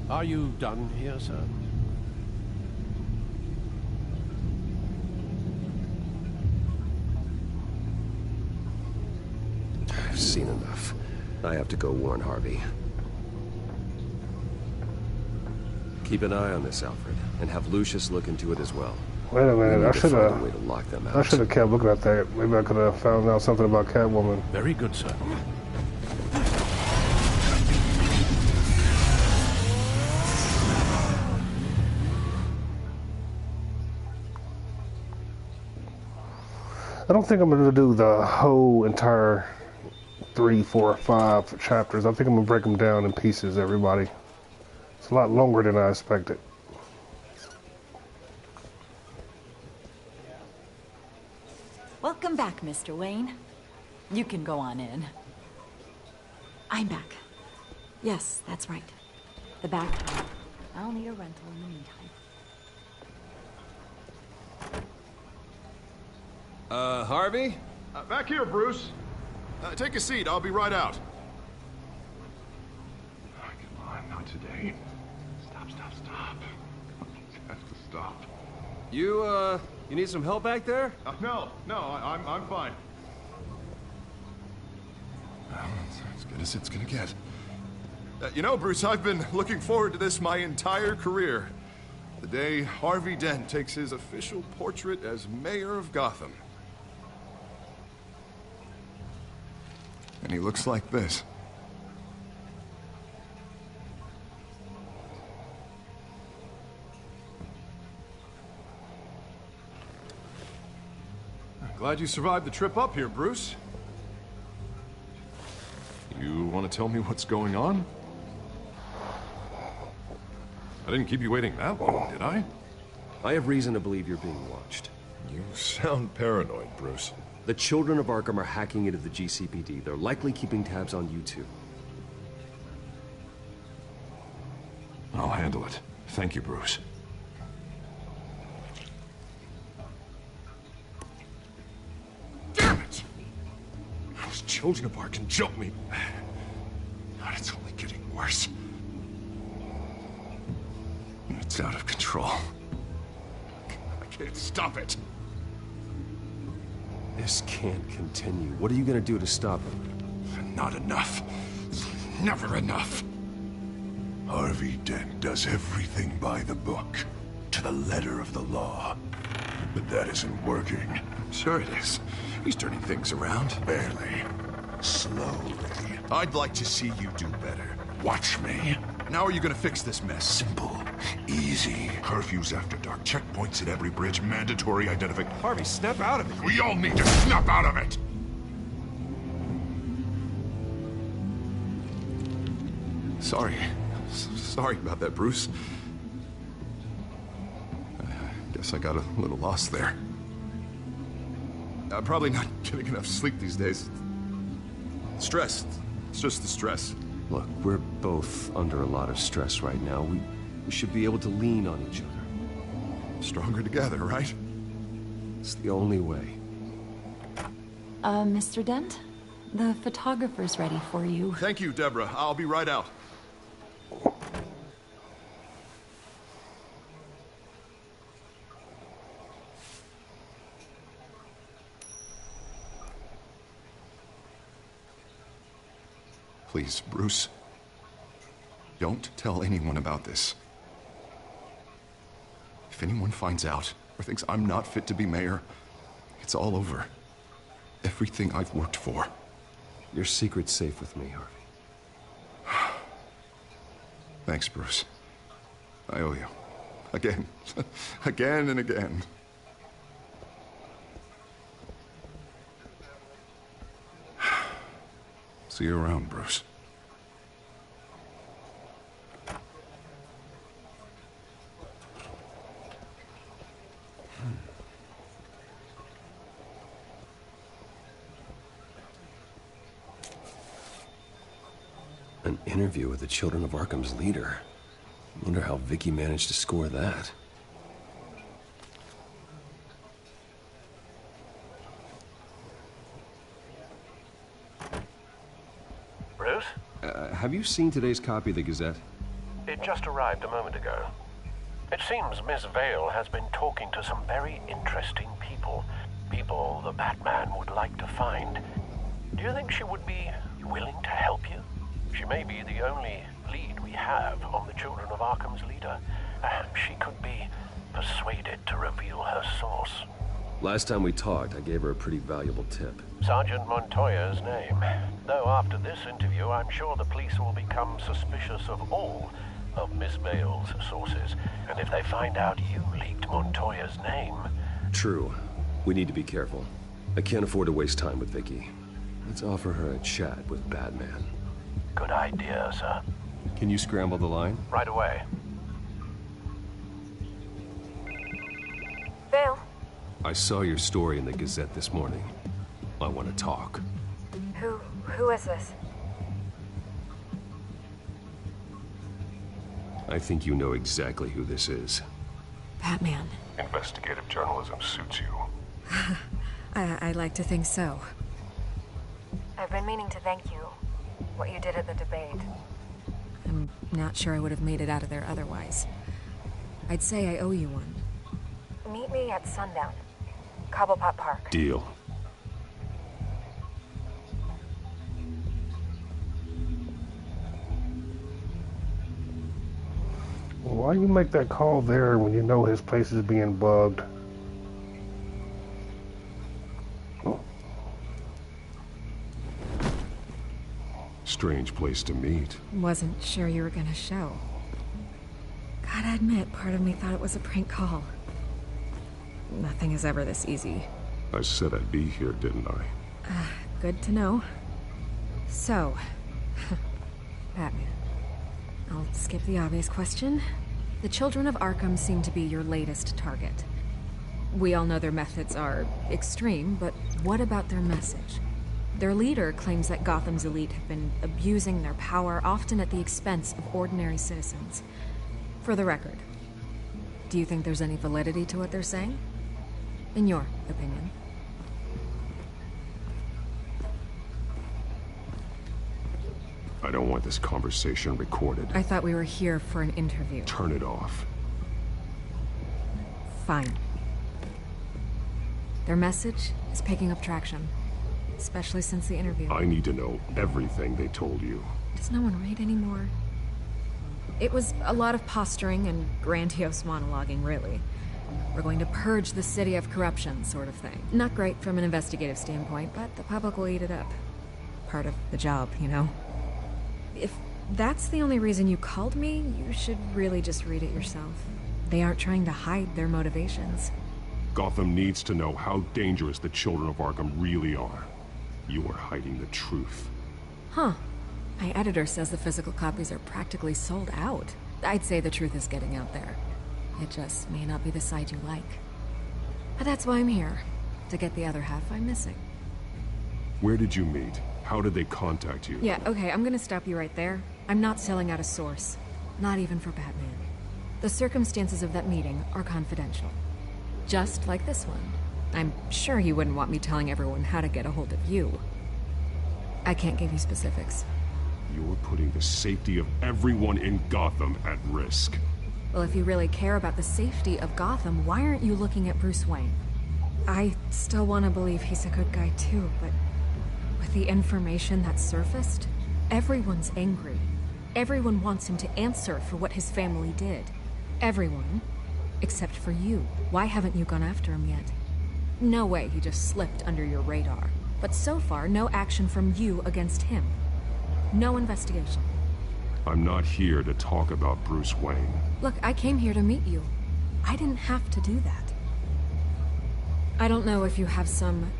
T: Are you done here, sir?
O: I've seen enough. I have to go warn Harvey. Keep an eye on this, Alfred, and have Lucius look into it as well.
A: Wait a minute, I should
O: find a way to lock them out.
A: I should have kept looking at that. Maybe I could have found out something about Catwoman.
G: Very good, sir.
A: I don't think I'm going to do the whole entire 3, 4, 5 chapters. I think I'm going to break them down in pieces, everybody. It's a lot longer than I expected.
D: Welcome back, Mr. Wayne. You can go on in. I'm back. Yes, that's right. The back door. I'll need a rental in the meantime.
K: Harvey? Back here, Bruce. Take a seat. I'll be right out.
P: Oh, come on, not today. Stop. Have to stop.
O: You need some help back there?
K: No, I'm fine. Well, it's as good as it's gonna get. You know, Bruce, I've been looking forward to this my entire career. The day Harvey Dent takes his official portrait as mayor of Gotham. And he looks like this. Glad you survived the trip up here, Bruce. You want to tell me what's going on? I didn't keep you waiting that long, did I?
O: I have reason to believe you're being watched.
K: You sound paranoid, Bruce.
O: The children of Arkham are hacking into the GCPD. They're likely keeping tabs on you too.
B: I'll handle it. Thank you, Bruce.
K: Damn it! Those children of Arkham jumped me. God, it's only getting worse. It's out of control. I can't stop it.
O: This can't continue. What are you gonna do to stop him?
K: Not enough. Never enough.
P: Harvey Dent does everything by the book, to the letter of the law. But that isn't working.
K: Sure it is. He's turning things around.
P: Barely. Slowly.
K: I'd like to see you do better.
P: Watch me.
K: Now are you gonna fix this mess?
P: Simple. Easy. Curfews after dark. Checkpoints at every bridge. Mandatory identification.
K: Harvey, snap out of it.
P: We all need to snap out of it.
K: Sorry about that, Bruce. I guess I got a little lost there. I'm probably not getting enough sleep these days. Stress. It's just the stress.
O: Look, we're both under a lot of stress right now. We should be able to lean on each other.
K: Stronger together, right?
O: It's the only way.
D: Mr. Dent? The photographer's ready for you.
K: Thank you, Deborah. I'll be right out. Please, Bruce. Don't tell anyone about this. If anyone finds out or thinks I'm not fit to be mayor, it's all over. Everything I've worked for.
O: Your secret's safe with me, Harvey.
K: Thanks, Bruce. I owe you. Again. Again and again. See you around, Bruce.
O: An interview with the Children of Arkham's leader. Wonder how Vicky managed to score that.
Q: Bruce?
O: Have you seen today's copy of the Gazette?
Q: It just arrived a moment ago. It seems Miss Vale has been talking to some very interesting people. People the Batman would like to find. Do you think she would be willing to help you? She may be the only lead we
T: have on the Children of Arkham's leader. She could be persuaded to reveal her source.
O: Last time we talked, I gave her a pretty valuable tip.
T: Sergeant Montoya's name. Though after this interview, I'm sure the police will become suspicious of all of Miss Vale's sources. And if they find out you leaked Montoya's name...
O: True. We need to be careful. I can't afford to waste time with Vicky. Let's offer her a chat with Batman.
T: Good idea, sir.
O: Can you scramble the line?
T: Right away.
M: Vale.
O: I saw your story in the Gazette this morning. I want to talk.
M: Who is this?
O: I think you know exactly who this is.
D: Batman.
P: Investigative journalism suits you.
D: I like to think so.
M: I've been meaning to thank you. What you did at the debate.
D: I'm not sure I would have made it out of there otherwise. I'd say I owe you one.
M: Meet me at sundown. Cobblepot Park.
O: Deal.
A: Why you make that call there when you know his place is being bugged?
P: Strange place to meet.
D: Wasn't sure you were gonna show. Gotta admit, part of me thought it was a prank call. Nothing is ever this easy.
P: I said I'd be here, didn't I?
D: Good to know. So, Batman. I'll skip the obvious question. The Children of Arkham seem to be your latest target. We all know their methods are extreme, but what about their message? Their leader claims that Gotham's elite have been abusing their power, often at the expense of ordinary citizens. For the record, do you think there's any validity to what they're saying? In your opinion?
P: I don't want this conversation recorded.
D: I thought we were here for an interview.
P: Turn it off.
D: Fine. Their message is picking up traction, especially since the interview.
P: I need to know everything they told you.
D: Does no one read anymore? It was a lot of posturing and grandiose monologuing, really. We're going to purge the city of corruption, sort of thing. Not great from an investigative standpoint, but the public will eat it up. Part of the job, you know? If that's the only reason you called me, you should really just read it yourself. They aren't trying to hide their motivations.
P: Gotham needs to know how dangerous the Children of Arkham really are. You are hiding the truth.
D: Huh. My editor says the physical copies are practically sold out. I'd say the truth is getting out there. It just may not be the side you like. But that's why I'm here. To get the other half I'm missing.
P: Where did you meet? How did they contact you?
D: Yeah, okay, I'm gonna stop you right there. I'm not selling out a source. Not even for Batman. The circumstances of that meeting are confidential. Just like this one. I'm sure you wouldn't want me telling everyone how to get a hold of you. I can't give you specifics.
P: You're putting the safety of everyone in Gotham at risk.
D: Well, if you really care about the safety of Gotham, why aren't you looking at Bruce Wayne? I still want to believe he's a good guy too, but with the information that surfaced, everyone's angry. Everyone wants him to answer for what his family did. Everyone, except for you. Why haven't you gone after him yet? No way he just slipped under your radar. But so far, no action from you against him. No investigation.
P: I'm not here to talk about Bruce Wayne.
D: Look, I came here to meet you. I didn't have to do that. I don't know if you have some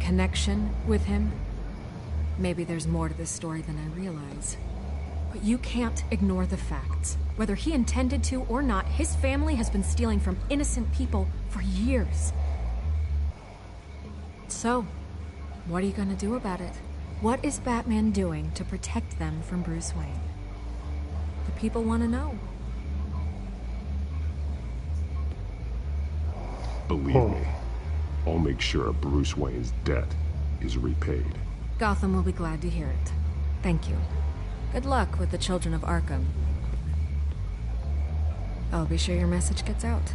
D: connection with him. Maybe there's more to this story than I realize. But you can't ignore the facts. Whether he intended to or not, his family has been stealing from innocent people for years. So, what are you gonna do about it? What is Batman doing to protect them from Bruce Wayne? The people want to know.
P: Believe me, I'll make sure Bruce Wayne's debt is repaid.
D: Gotham will be glad to hear it. Thank you. Good luck with the Children of Arkham. I'll be sure your message gets out.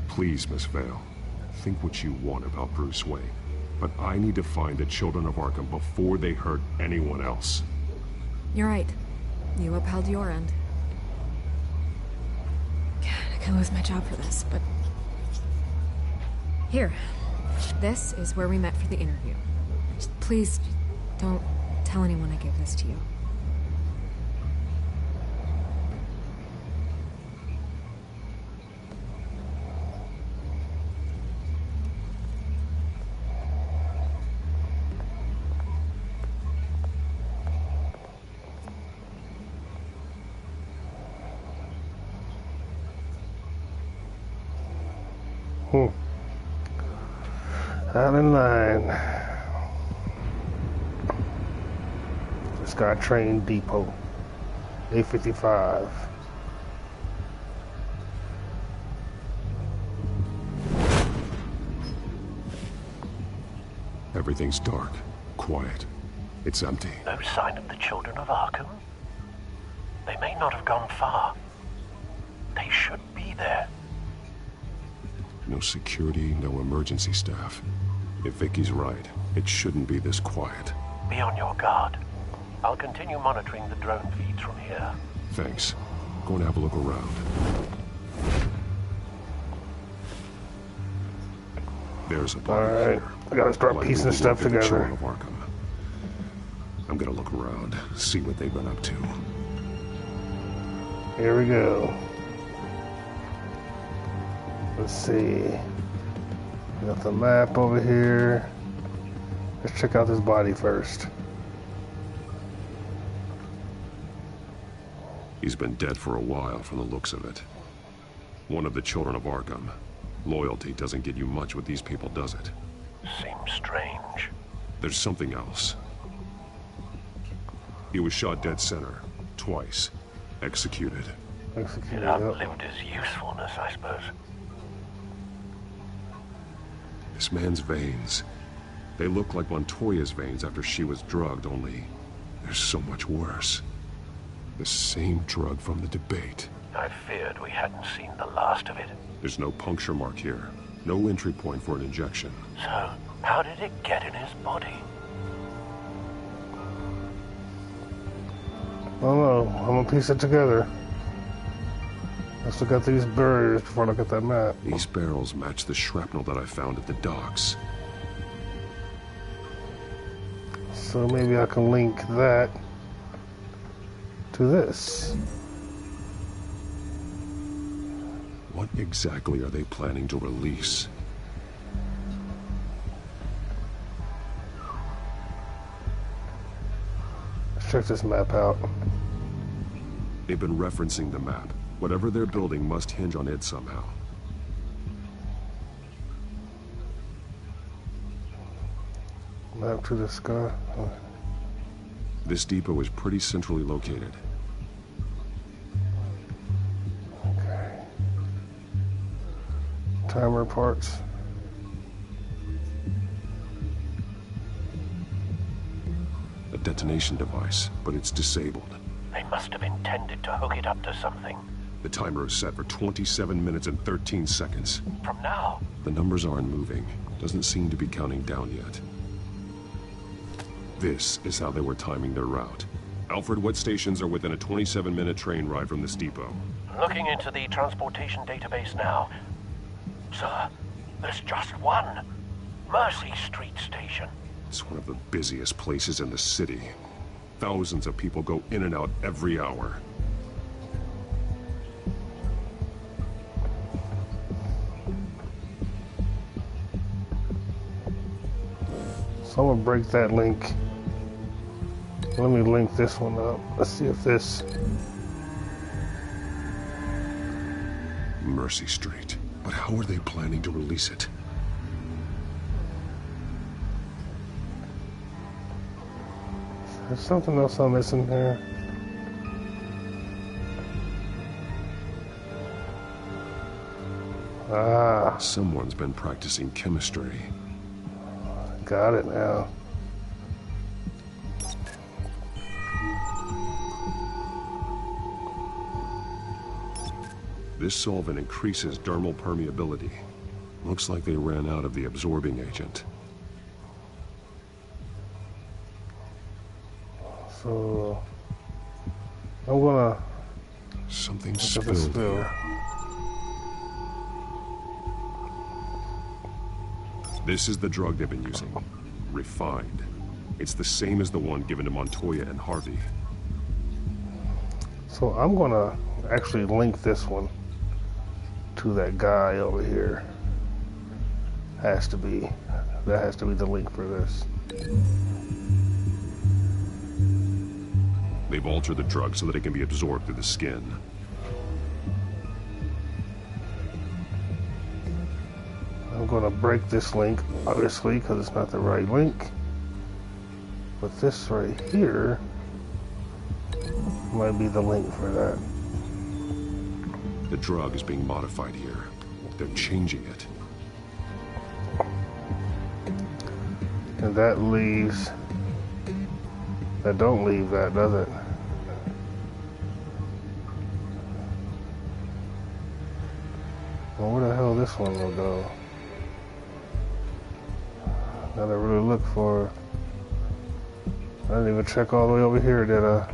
P: Please, Miss Vale, think what you want about Bruce Wayne.
K: But I need to find the children of Arkham before they hurt anyone else.
F: You're right. You upheld your end. God, I could lose my job for this, but... Here. This is where we met for the interview. Just please, don't tell anyone I gave this to you.
A: Out in line. SkyTrain Depot. 8:55.
K: Everything's dark, quiet. It's empty.
T: No sign of the children of Arkham? They may not have gone far. They should be there.
K: No security, no emergency staff. If Vicky's right, it shouldn't be this quiet.
T: Be on your guard. I'll continue monitoring the drone feeds from here.
K: Thanks. Go and have a look around. There's a body
A: Alright,
K: here.
A: I gotta start piecing stuff
K: The
A: together.
K: children of Arkham. I'm gonna look around, see what they've been up to.
A: Here we go. Let's see. We got the map over here. Let's check out this body first.
K: He's been dead for a while from the looks of it. One of the children of Arkham. Loyalty doesn't get you much with these people, does it?
T: Seems strange.
K: There's something else. He was shot dead center. Twice. Executed.
T: It outlived his usefulness, I suppose.
K: This man's veins. They look like Montoya's veins after she was drugged, only they're so much worse. The same drug from the debate.
T: I feared we hadn't seen the last of it.
K: There's no puncture mark here. No entry point for an injection.
T: So, how did it get in his body?
A: I don't know. I'm gonna piece it together. Let's look at these barriers before I look at that map.
K: These barrels match the shrapnel that I found at the docks.
A: So maybe I can link that to this.
K: What exactly are they planning to release?
A: Let's check this map out.
K: They've been referencing the map. Whatever they're building must hinge on it somehow.
A: Map to the sky. Oh.
K: This depot is pretty centrally located.
A: Okay. Timer parts.
K: A detonation device, but it's disabled.
T: They must have intended to hook it up to something.
K: The timer is set for 27 minutes and 13 seconds.
T: From now?
K: The numbers aren't moving. Doesn't seem to be counting down yet. This is how they were timing their route. Alfred, what stations are within a 27-minute train ride from this depot?
T: Looking into the transportation database now. Sir, there's just one. Mercy Street Station.
K: It's one of the busiest places in the city. Thousands of people go in and out every hour.
A: So I'm gonna break that link. Let me link this one up. Let's see if this...
K: Mercy Street. But how are they planning to release it?
A: There's something else I'm missing here. Ah.
K: Someone's been practicing chemistry.
A: Got it now.
K: This solvent increases dermal permeability. Looks like they ran out of the absorbing agent.
A: So I'm gonna
K: something
A: spilled
K: here. This is the drug they've been using. Refined. It's the same as the one given to Montoya and Harvey.
A: So I'm gonna actually link this one to that guy over here. That has to be the link for this.
K: They've altered the drug so that it can be absorbed through the skin.
A: I'm gonna break this link, obviously, because it's not the right link. But this right here might be the link for that.
K: The drug is being modified here. They're changing it.
A: And that leaves... That don't leave that, does it? Well, where the hell this one will go? Gotta really look for... I didn't even check all the way over here, did I?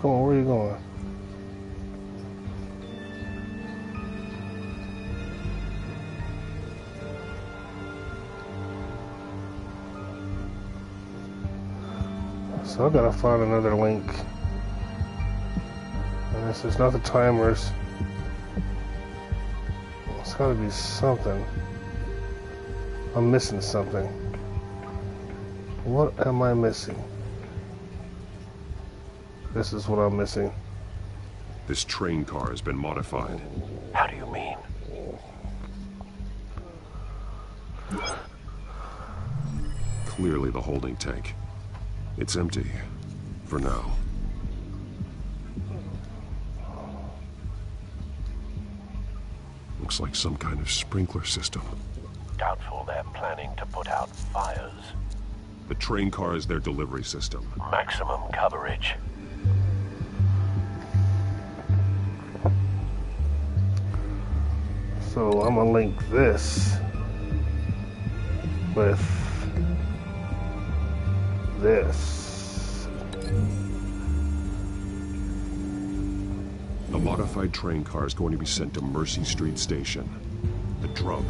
A: Come on, where are you going? So I gotta find another link. And this is not the timers. It's gotta be something. I'm missing something. What am I missing? This is what I'm missing.
K: This train car has been modified.
T: How do you mean?
K: Clearly the holding tank. It's empty. For now. Looks like some kind of sprinkler system.
T: Doubtful they're planning to put out fires.
K: The train car is their delivery system.
T: Maximum coverage.
A: So I'm gonna link this with this.
K: The modified train car is going to be sent to Mercy Street Station. The drug.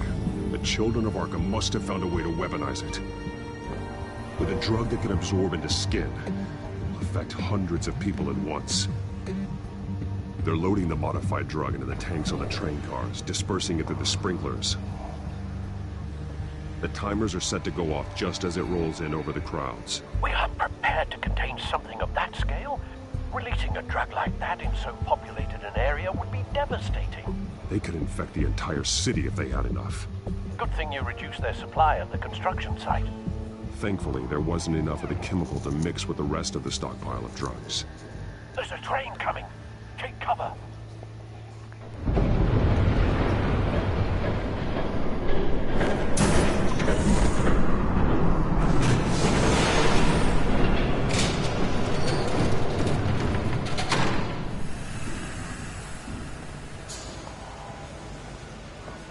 K: The children of Arkham must have found a way to weaponize it. With a drug that can absorb into skin, it will affect hundreds of people at once. They're loading the modified drug into the tanks on the train cars, dispersing it through the sprinklers. The timers are set to go off just as it rolls in over the crowds.
T: We aren't prepared to contain something of that scale. Releasing a drug like that in so populated an area would be devastating.
K: They could infect the entire city if they had enough.
T: Good thing you reduced their supply at the construction site.
K: Thankfully, there wasn't enough of the chemical to mix with the rest of the stockpile of drugs.
T: There's a train coming. Take cover.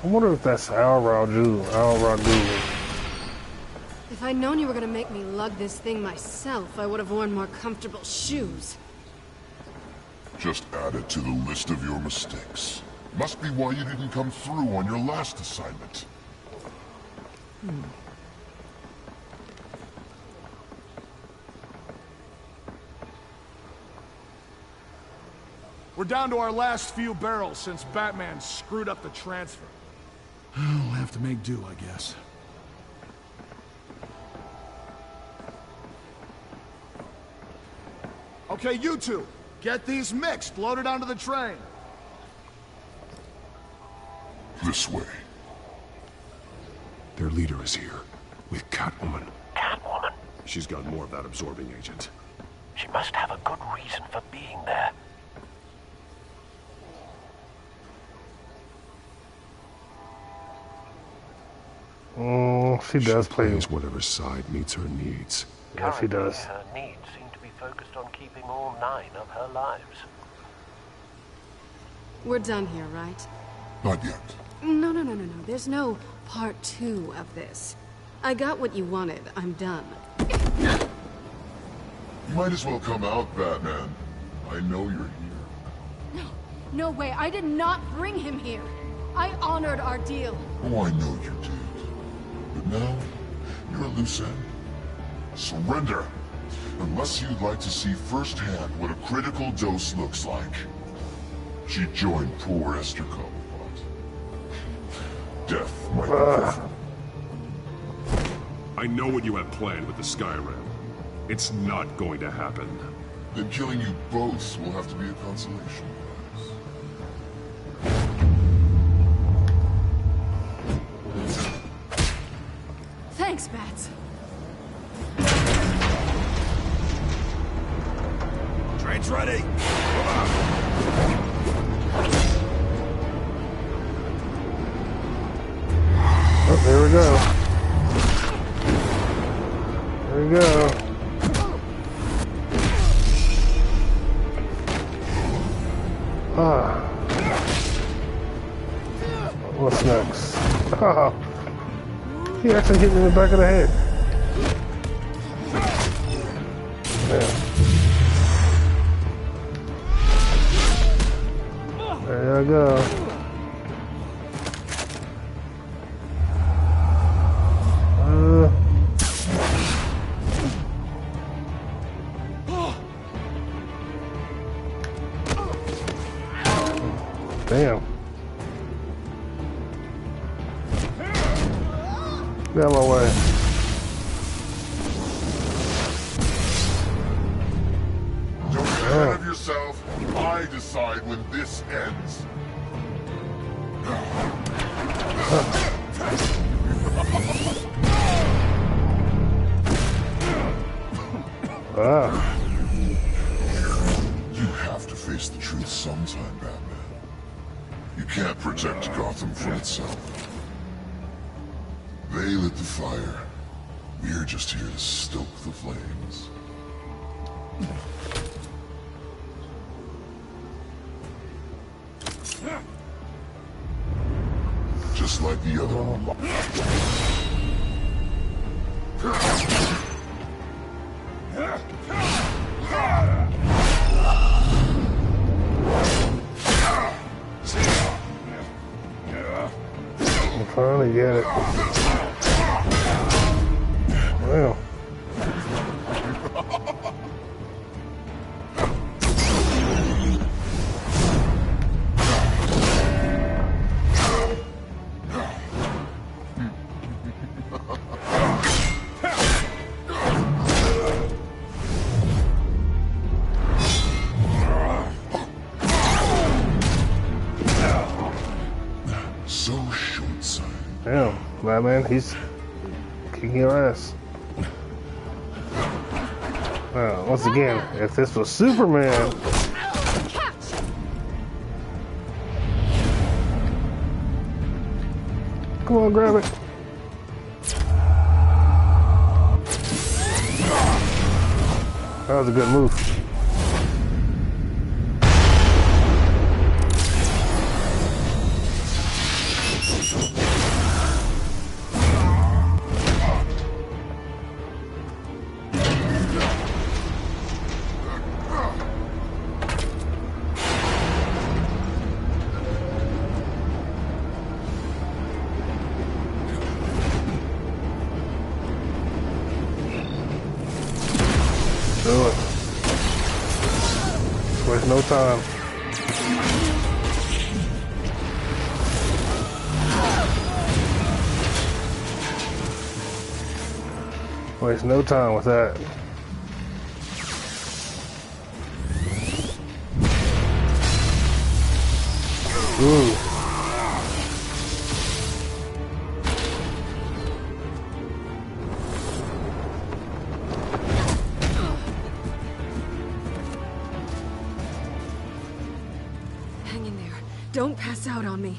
A: I wonder if that's Al Ragu.
F: If I'd known you were gonna make me lug this thing myself, I would have worn more comfortable shoes.
H: Just add it to the list of your mistakes. Must be why you didn't come through on your last assignment.
I: We're down to our last few barrels since Batman screwed up the transfer. We'll have to make do, I guess. Okay, you two. Get these mixed, loaded onto the train.
H: This way.
K: Their leader is here, with Catwoman.
T: Catwoman?
K: She's got more of that absorbing agent.
T: She must have a good reason for being there.
A: she does play
K: whatever side meets her needs.
A: Yeah, she does.
T: Her needs seem to be focused on keeping all 9 of her lives.
F: We're done here, right?
H: Not yet.
F: No. There's no part 2 of this. I got what you wanted. I'm done.
H: You might as well come out, Batman. I know you're here.
F: No way. I did not bring him here. I honored our deal.
H: Oh, I know you did. But now, you're a loose end. Surrender! Unless you'd like to see firsthand what a critical dose looks like. She joined poor Esther Cobblepot. Death might be preferable.
K: I know what you have planned with the Skyrim. It's not going to happen.
H: Then killing you both will have to be a consolation prize.
F: Thanks, Bats.
K: Train's ready!
A: Oh, there we go. There we go. What's next? Oh, he actually hit me in the back of the head. Yeah. There I go. Damn. Get out of my way.
H: Don't get ahead of yourself. I decide when this ends. You have to face the truth sometime, Batman. You can't protect Gotham from itself. They lit the fire. We're just here to stoke the flames. Just like the other one.
A: I'm trying to get it. Well.
H: So short-sighted.
A: Damn, Batman, he's kicking your ass. Once again, if this was Superman, come on, grab it. That was a good move. Do it. Waste no time. Waste no time with that. Ooh.
F: Hang in there. Don't pass out on me.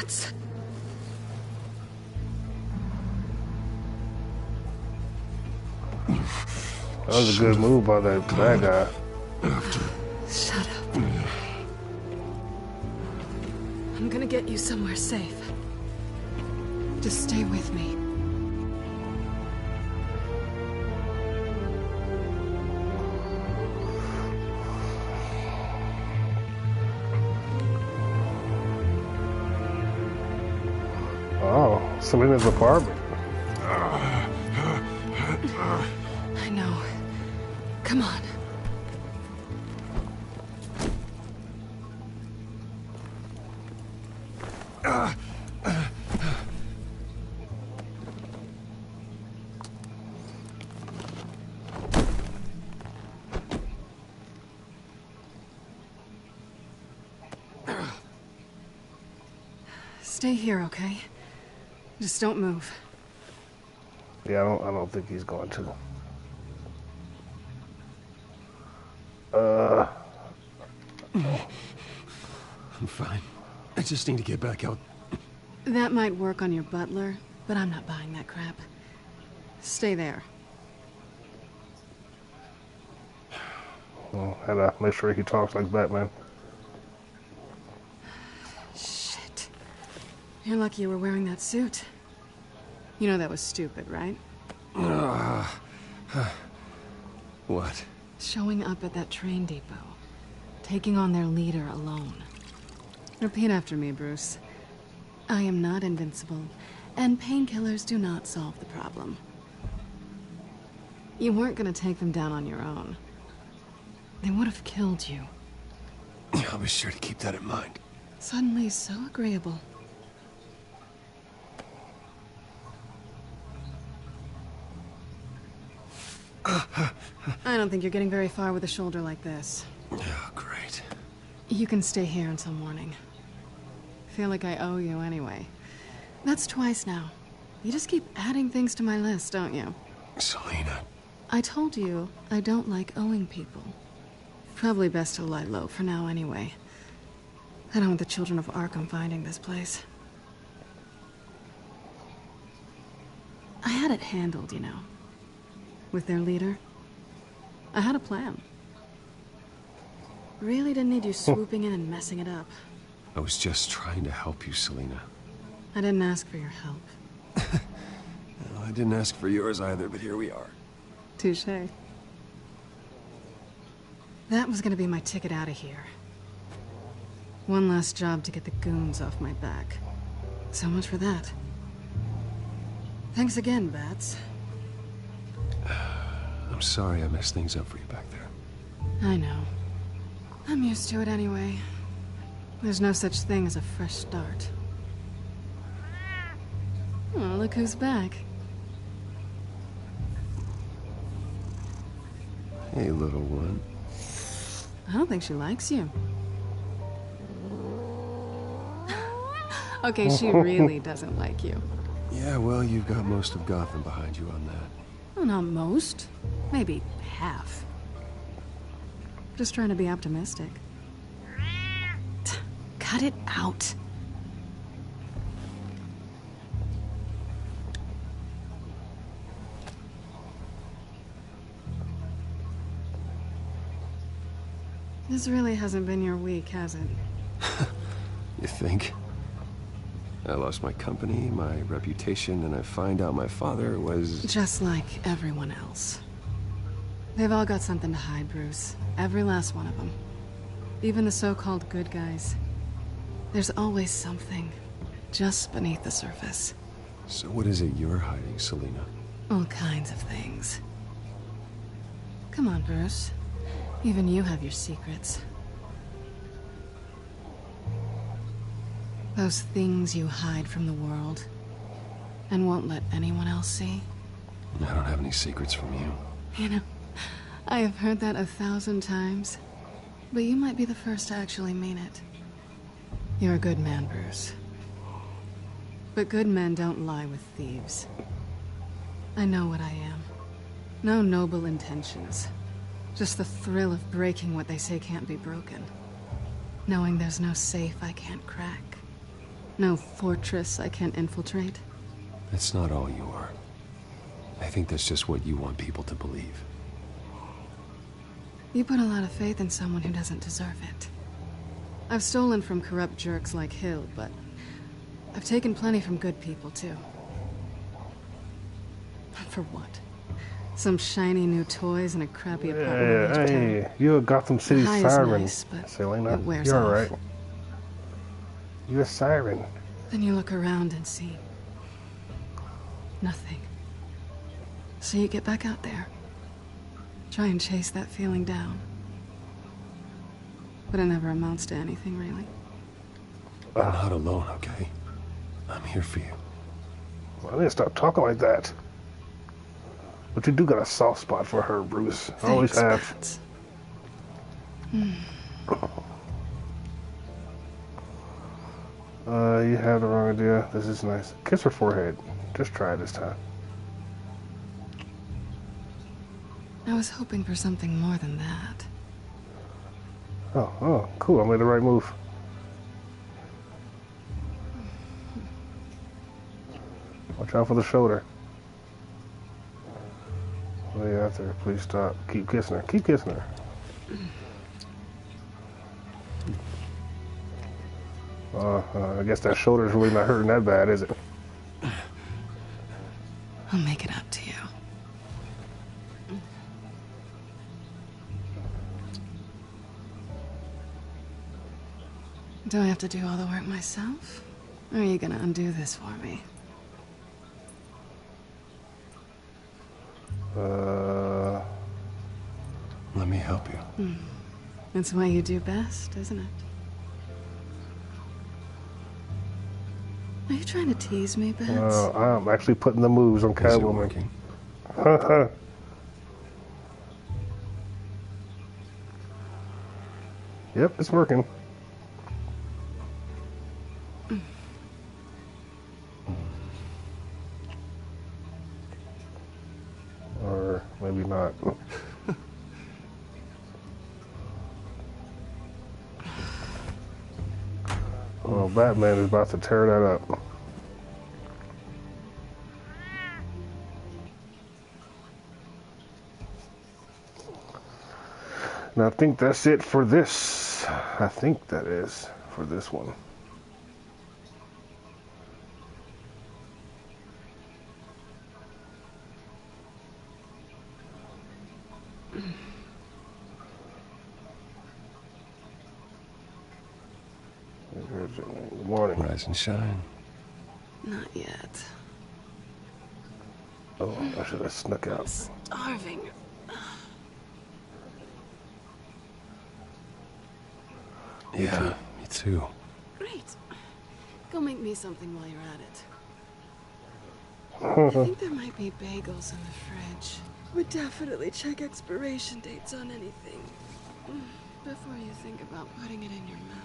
F: Bats.
A: That was a good move by that bad guy.
F: Shut up. I'm gonna get you somewhere safe. Just stay with me.
A: Oh, Selena's apartment.
F: I know. Come on. Stay here, okay? Just don't move.
A: Yeah, I don't think he's going to.
O: I'm fine. I just need to get back out.
F: That might work on your butler, but I'm not buying that crap. Stay there.
A: Well, had to make sure he talks like Batman.
F: Shit. You're lucky you were wearing that suit. You know that was stupid, right?
O: What?
F: Showing up at that train depot. Taking on their leader alone. Repeat after me, Bruce. I am not invincible, and painkillers do not solve the problem. You weren't gonna take them down on your own. They would have killed you.
O: I'll be sure to keep that in mind.
F: Suddenly so agreeable. I don't think you're getting very far with a shoulder like this.
O: Oh, great.
F: You can stay here until morning. Feel like I owe you anyway. That's twice now. You just keep adding things to my list, don't you?
O: Selena.
F: I told you I don't like owing people. Probably best to lie low for now anyway. I don't want the children of Arkham finding this place. I had it handled, you know. With their leader. I had a plan. Really didn't need you swooping in and messing it up.
O: I was just trying to help you, Selena.
F: I didn't ask for your help.
O: Well, I didn't ask for yours either, but here we are.
F: Touché. That was gonna be my ticket out of here. One last job to get the goons off my back. So much for that. Thanks again, Bats.
O: I'm sorry I messed things up for you back there.
F: I know. I'm used to it anyway. There's no such thing as a fresh start. Oh, look who's back.
O: Hey, little one.
F: I don't think she likes you. Okay, she really doesn't like you.
O: Yeah, well, you've got most of Gotham behind you on that.
F: Well, not most. Maybe half. Just trying to be optimistic. Cut it out. This really hasn't been your week, has it?
O: You think? I lost my company, my reputation, and I find out my father was...
F: Just like everyone else. They've all got something to hide, Bruce. Every last one of them. Even the so-called good guys. There's always something, just beneath the surface.
O: So what is it you're hiding, Selena?
F: All kinds of things. Come on, Bruce. Even you have your secrets. Those things you hide from the world and won't let anyone else see.
O: I don't have any secrets from you.
F: You know, I have heard that 1,000 times, but you might be the first to actually mean it. You're a good man, Bruce. But good men don't lie with thieves. I know what I am. No noble intentions. Just the thrill of breaking what they say can't be broken. Knowing there's no safe I can't crack. No fortress I can't infiltrate?
O: That's not all you are. I think that's just what you want people to believe.
F: You put a lot of faith in someone who doesn't deserve it. I've stolen from corrupt jerks like Hill, but I've taken plenty from good people, too. For what? Some shiny new toys and a crappy apartment.
A: Hey, you're a Gotham City
F: The high is
A: siren,
F: nice, but
A: Selena.
F: it wears
A: You're
F: off.
A: alright. You're a siren.
F: Then you look around and see nothing. So you get back out there. Try and chase that feeling down. But it never amounts to anything, really.
O: I'm not alone, okay? I'm here for you.
A: Well, I need to stop talking like that. But you do got a soft spot for her, Bruce. I always have.
F: Bats.
A: You have the wrong idea. This is nice. Kiss her forehead. Just try it this time.
F: I was hoping for something more than that.
A: Oh, cool. I made the right move. Watch out for the shoulder. Way out there. Please stop. Keep kissing her. Keep kissing her. I guess that shoulder's really not hurting that bad, is it?
F: I'll make it up to you. Do I have to do all the work myself? Or are you gonna undo this for me?
O: Let me help you.
F: It's what you do best, isn't it? Are you trying to tease me, Bats?
A: I'm actually putting the moves on Catwoman. Yep, it's working. Or maybe not. Oh, Batman is about to tear that up. And I think that's it for this. I think that is for this one. Good morning.
O: Rise and shine.
F: Not yet.
A: Oh, I should have snuck out.
F: Starving.
O: Yeah, me too.
F: Great. Go make me something while you're at it. I think there might be bagels in the fridge. Would definitely check expiration dates on anything before you think about putting it in your mouth.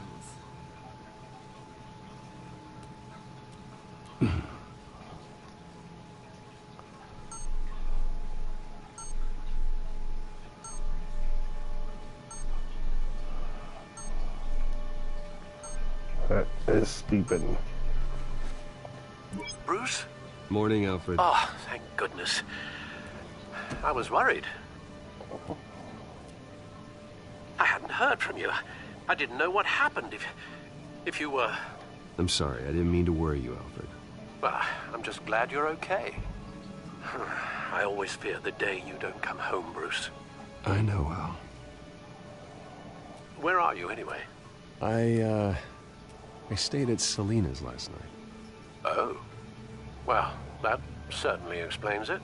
A: That is beeping.
T: Bruce?
O: Morning, Alfred.
T: Oh, thank goodness. I was worried. I hadn't heard from you. I didn't know what happened if you were...
O: I'm sorry, I didn't mean to worry you, Alfred.
T: Well, I'm just glad you're okay. I always fear the day you don't come home, Bruce.
O: I know, Al.
T: Where are you, anyway?
O: I stayed at Selena's last night.
T: Oh. Well, that certainly explains it.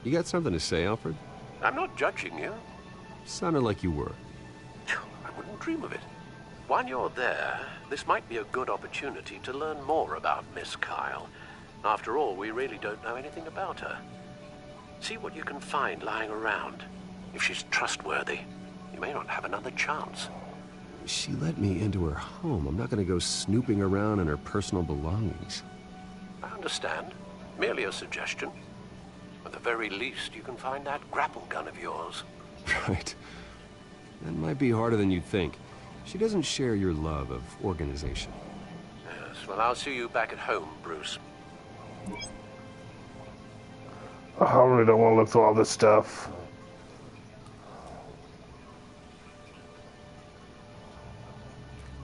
O: You got something to say, Alfred?
T: I'm not judging you.
O: Sounded like you were.
T: I wouldn't dream of it. While you're there, this might be a good opportunity to learn more about Miss Kyle. After all, we really don't know anything about her. See what you can find lying around. If she's trustworthy, you may not have another chance.
O: She let me into her home. I'm not going to go snooping around in her personal belongings.
T: I understand. Merely a suggestion. At the very least, you can find that grapple gun of yours.
O: Right. That might be harder than you'd think. She doesn't share your love of organization.
T: Yes, well, I'll see you back at home, Bruce.
A: I really don't want to look through all this stuff.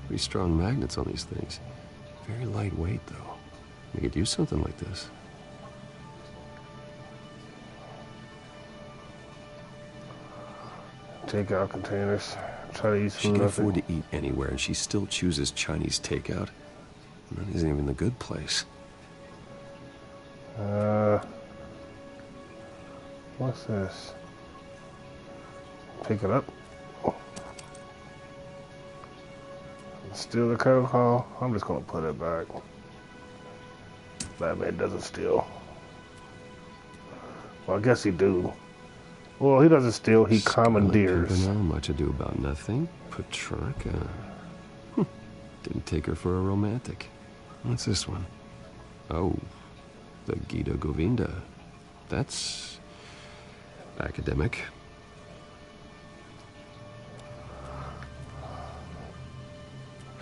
O: Pretty strong magnets on these things. Very lightweight, though. You could use something like this.
A: Takeout containers. Try to eat food.
O: She can afford to eat anywhere, and she still chooses Chinese takeout. And that isn't even the good place.
A: What's this? Pick it up. Steal the code call. I'm just gonna put it back. Batman doesn't steal. Well, I guess he do. Well, he doesn't steal. He commandeers.
O: Pimpernel, much ado about nothing. Petrarca. Didn't take her for a romantic. What's this one? Oh, the Gita Govinda. That's academic.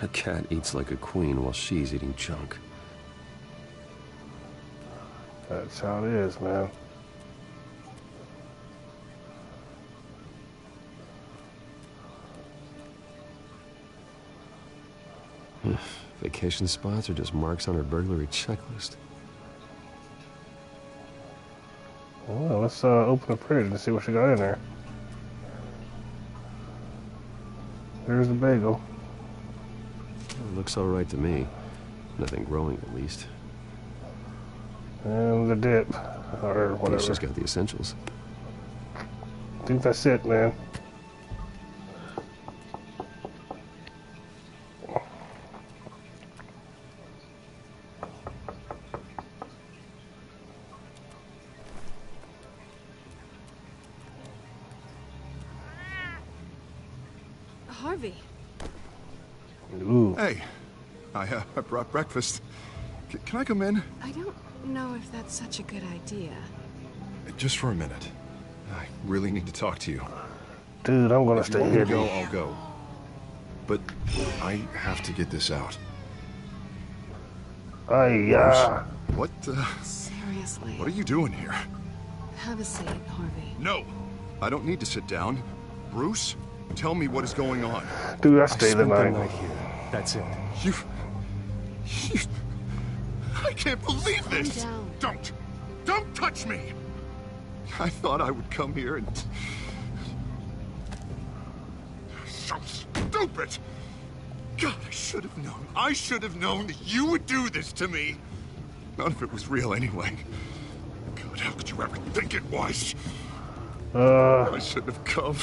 O: A cat eats like a queen while she's eating junk.
A: That's how it is, man.
O: Vacation spots are just marks on her burglary checklist.
A: Well, let's open the fridge and see what she got in there. There's the bagel.
O: It looks all right to me. Nothing growing, at least.
A: And the dip, or whatever.
O: She's got the essentials.
A: I think that's it, man.
F: Harvey.
A: Ooh.
K: Hey, I brought breakfast. Can I come in?
F: I don't know if that's such a good idea.
K: Just for a minute. I really need to talk to you.
A: Dude, I'm gonna
K: If you
A: stay
K: want me
A: here.
K: to go, I'll go. But I have to get this out.
A: What?
F: Seriously.
K: What are you doing here?
F: Have a seat, Harvey.
K: No, I don't need to sit down. Bruce, tell me what is going on.
A: Dude, I stay the
O: spent
A: night.
O: here. That's it.
K: You... I can't believe this!
F: Calm down.
K: Don't touch me! I thought I would come here and... So stupid! God, I should have known. I should have known that you would do this to me. None of it was real anyway. God, how could you ever think it was? I shouldn't have come.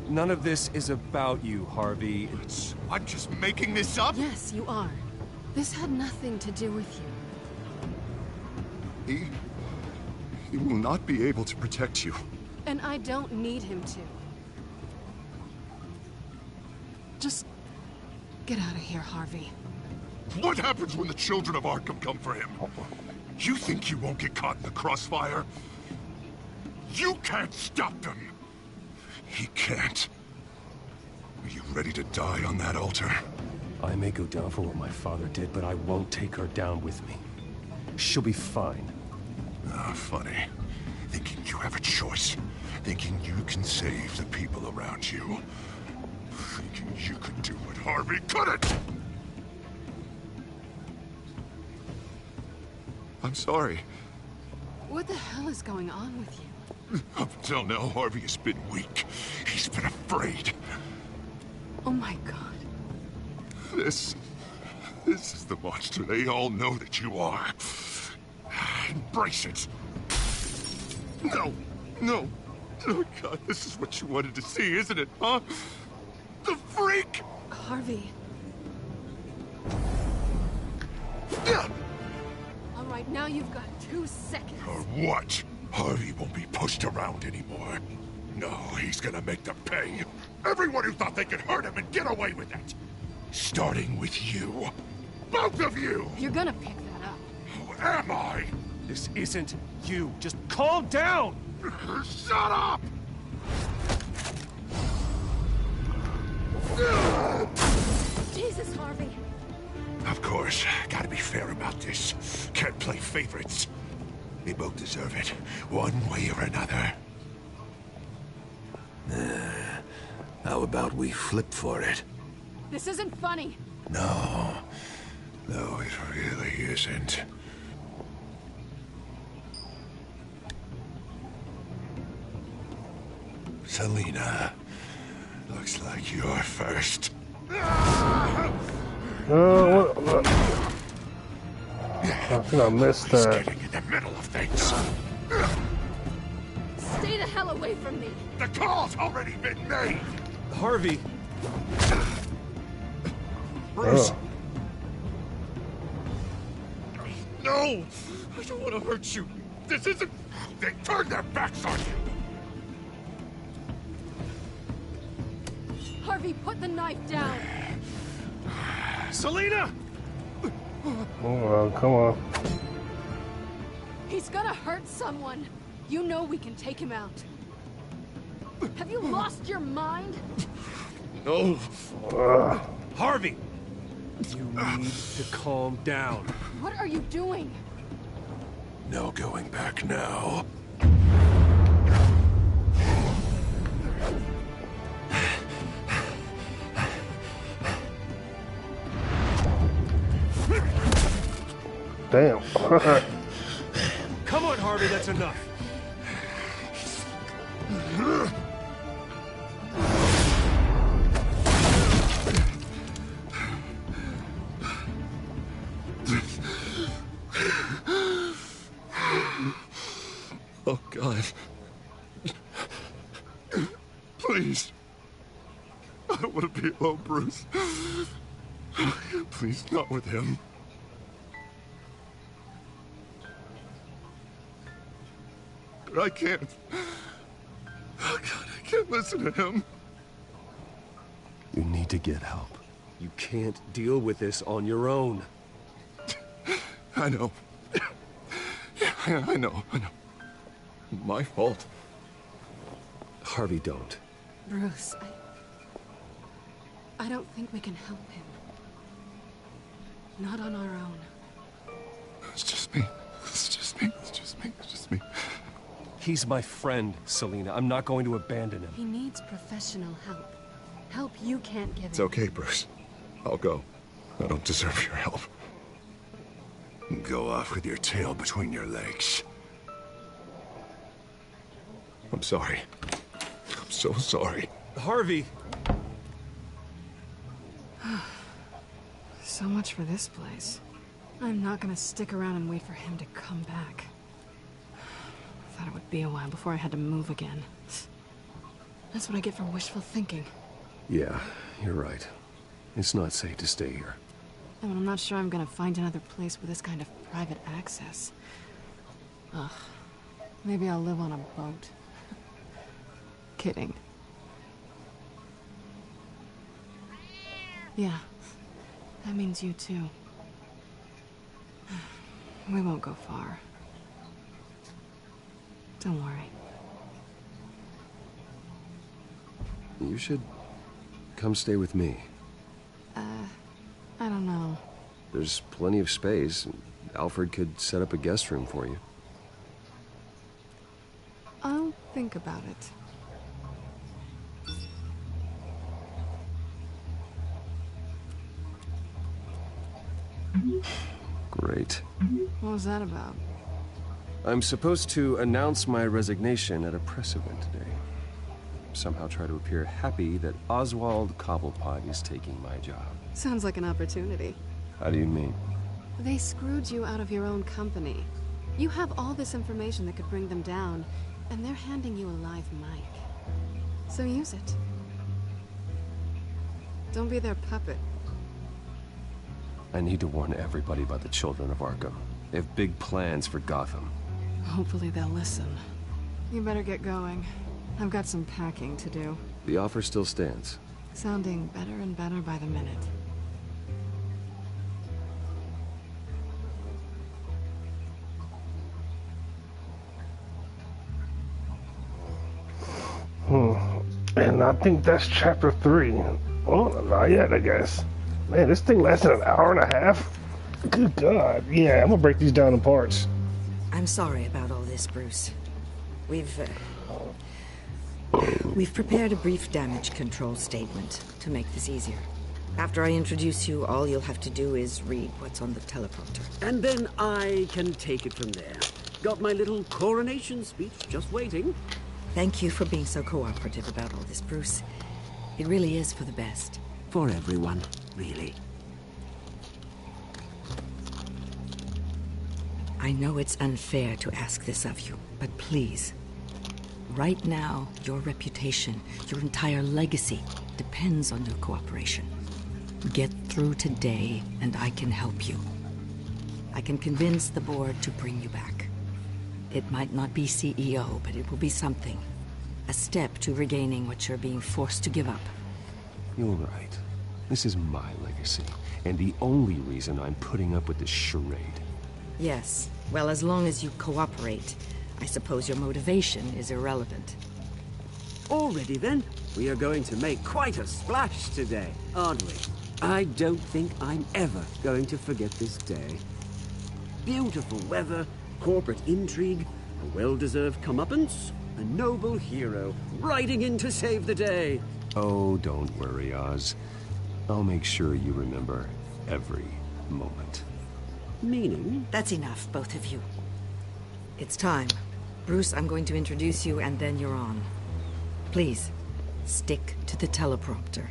O: None of this is about you, Harvey.
K: I'm just making this up?
F: Yes, you are. This had nothing to do with you.
K: He will not be able to protect you.
F: And I don't need him to. Just get out of here, Harvey.
K: What happens when the children of Arkham come for him? You think you won't get caught in the crossfire? You can't stop them. He can't. Are you ready to die on that altar?
O: I may go down for what my father did, but I won't take her down with me. She'll be fine.
K: Ah, funny. Thinking you have a choice. Thinking you can save the people around you. Thinking you could do what Harvey couldn't! I'm sorry.
F: What the hell is going on with you?
K: Up until now, Harvey has been weak. He's been afraid.
F: Oh my god.
K: This is the monster they all know that you are. Embrace it. No. Oh God, this is what you wanted to see, isn't it, huh? The freak!
F: Harvey. All right, now you've got 2 seconds.
K: Or what? Harvey won't be pushed around anymore. No, he's gonna make them pay. Everyone who thought they could hurt him and get away with it. Starting with you. Both of you!
F: You're gonna pick that up.
K: Who am I?
O: This isn't you. Just calm down!
K: Shut up!
M: Jesus, Harvey.
L: Of course, gotta be fair about this. Can't play favorites. They both deserve it, one way or another. How about we flip for it?
M: This isn't funny.
L: No. No, it really isn't. Selina, looks like you're first.
A: What? I think I missed that.
L: Getting in the middle of things.
M: Stay the hell away from me.
L: The call's already been made.
O: Harvey.
L: Bruce.
B: No! I don't want to hurt you. This isn't...
L: They turned their backs on you.
M: Harvey, put the knife down.
B: Selina!
A: Oh, come on.
M: He's gonna hurt someone. You know we can take him out. Have you lost your mind?
B: No.
O: Harvey! You need to calm down.
M: What are you doing?
L: No going back now.
A: Damn.
O: Come on, Harvey, that's enough.
L: Oh, God. Please. I don't want to be alone, Bruce. Please, not with him. I can't. Oh, God, I can't listen to him.
O: You need to get help. You can't deal with this on your own.
L: I know. Yeah, I know. My fault.
O: Harvey, don't.
F: Bruce, I don't think we can help him. Not on our own.
L: It's just me.
O: He's my friend, Selina. I'm not going to abandon him.
F: He needs professional help. Help you can't give him.
L: It's okay, Bruce. I'll go. I don't deserve your help. Go off with your tail between your legs. I'm sorry. I'm so sorry.
O: Harvey!
F: So much for this place. I'm not gonna stick around and wait for him to come back. I thought it would be a while before I had to move again. That's what I get for wishful thinking.
O: Yeah, you're right. It's not safe to stay here.
F: And I'm not sure I'm gonna find another place with this kind of private access. Ugh. Maybe I'll live on a boat. Kidding. Yeah. That means you too. We won't go far. Don't worry.
O: You should come stay with me.
F: I don't know.
O: There's plenty of space. Alfred could set up a guest room for you.
F: I'll think about it.
O: Great.
F: What was that about?
O: I'm supposed to announce my resignation at a press event today. Somehow try to appear happy that Oswald Cobblepot is taking my job.
F: Sounds like an opportunity.
O: How do you mean?
F: They screwed you out of your own company. You have all this information that could bring them down, and they're handing you a live mic. So use it. Don't be their puppet.
O: I need to warn everybody about the Children of Arkham. They have big plans for Gotham.
F: Hopefully they'll listen. You better get going. I've got some packing to do.
O: The offer still stands.
F: Sounding better and better by the minute.
A: And I think that's chapter 3. Well, not yet, I guess. Man, this thing lasted an hour and a half. Good God. Yeah, I'm gonna break these down in parts.
U: I'm sorry about all this, Bruce. We've prepared a brief damage control statement to make this easier. After I introduce you, all you'll have to do is read what's on the teleprompter.
R: And then I can take it from there. Got my little coronation speech just waiting.
U: Thank you for being so cooperative about all this, Bruce. It really is for the best.
R: For everyone, really.
U: I know it's unfair to ask this of you, but please. Right now, your reputation, your entire legacy, depends on your cooperation. Get through today, and I can help you. I can convince the board to bring you back. It might not be CEO, but it will be something. A step to regaining what you're being forced to give up.
O: You're right. This is my legacy, and the only reason I'm putting up with this charade.
U: Yes. Well, as long as you cooperate, I suppose your motivation is irrelevant.
R: Already then, we are going to make quite a splash today, aren't we? I don't think I'm ever going to forget this day. Beautiful weather, corporate intrigue, a well-deserved comeuppance, a noble hero riding in to save the day.
O: Oh, don't worry, Oz. I'll make sure you remember every moment.
R: Meaning?
U: That's enough, both of you. It's time. Bruce, I'm going to introduce you, and then you're on. Please, stick to the teleprompter.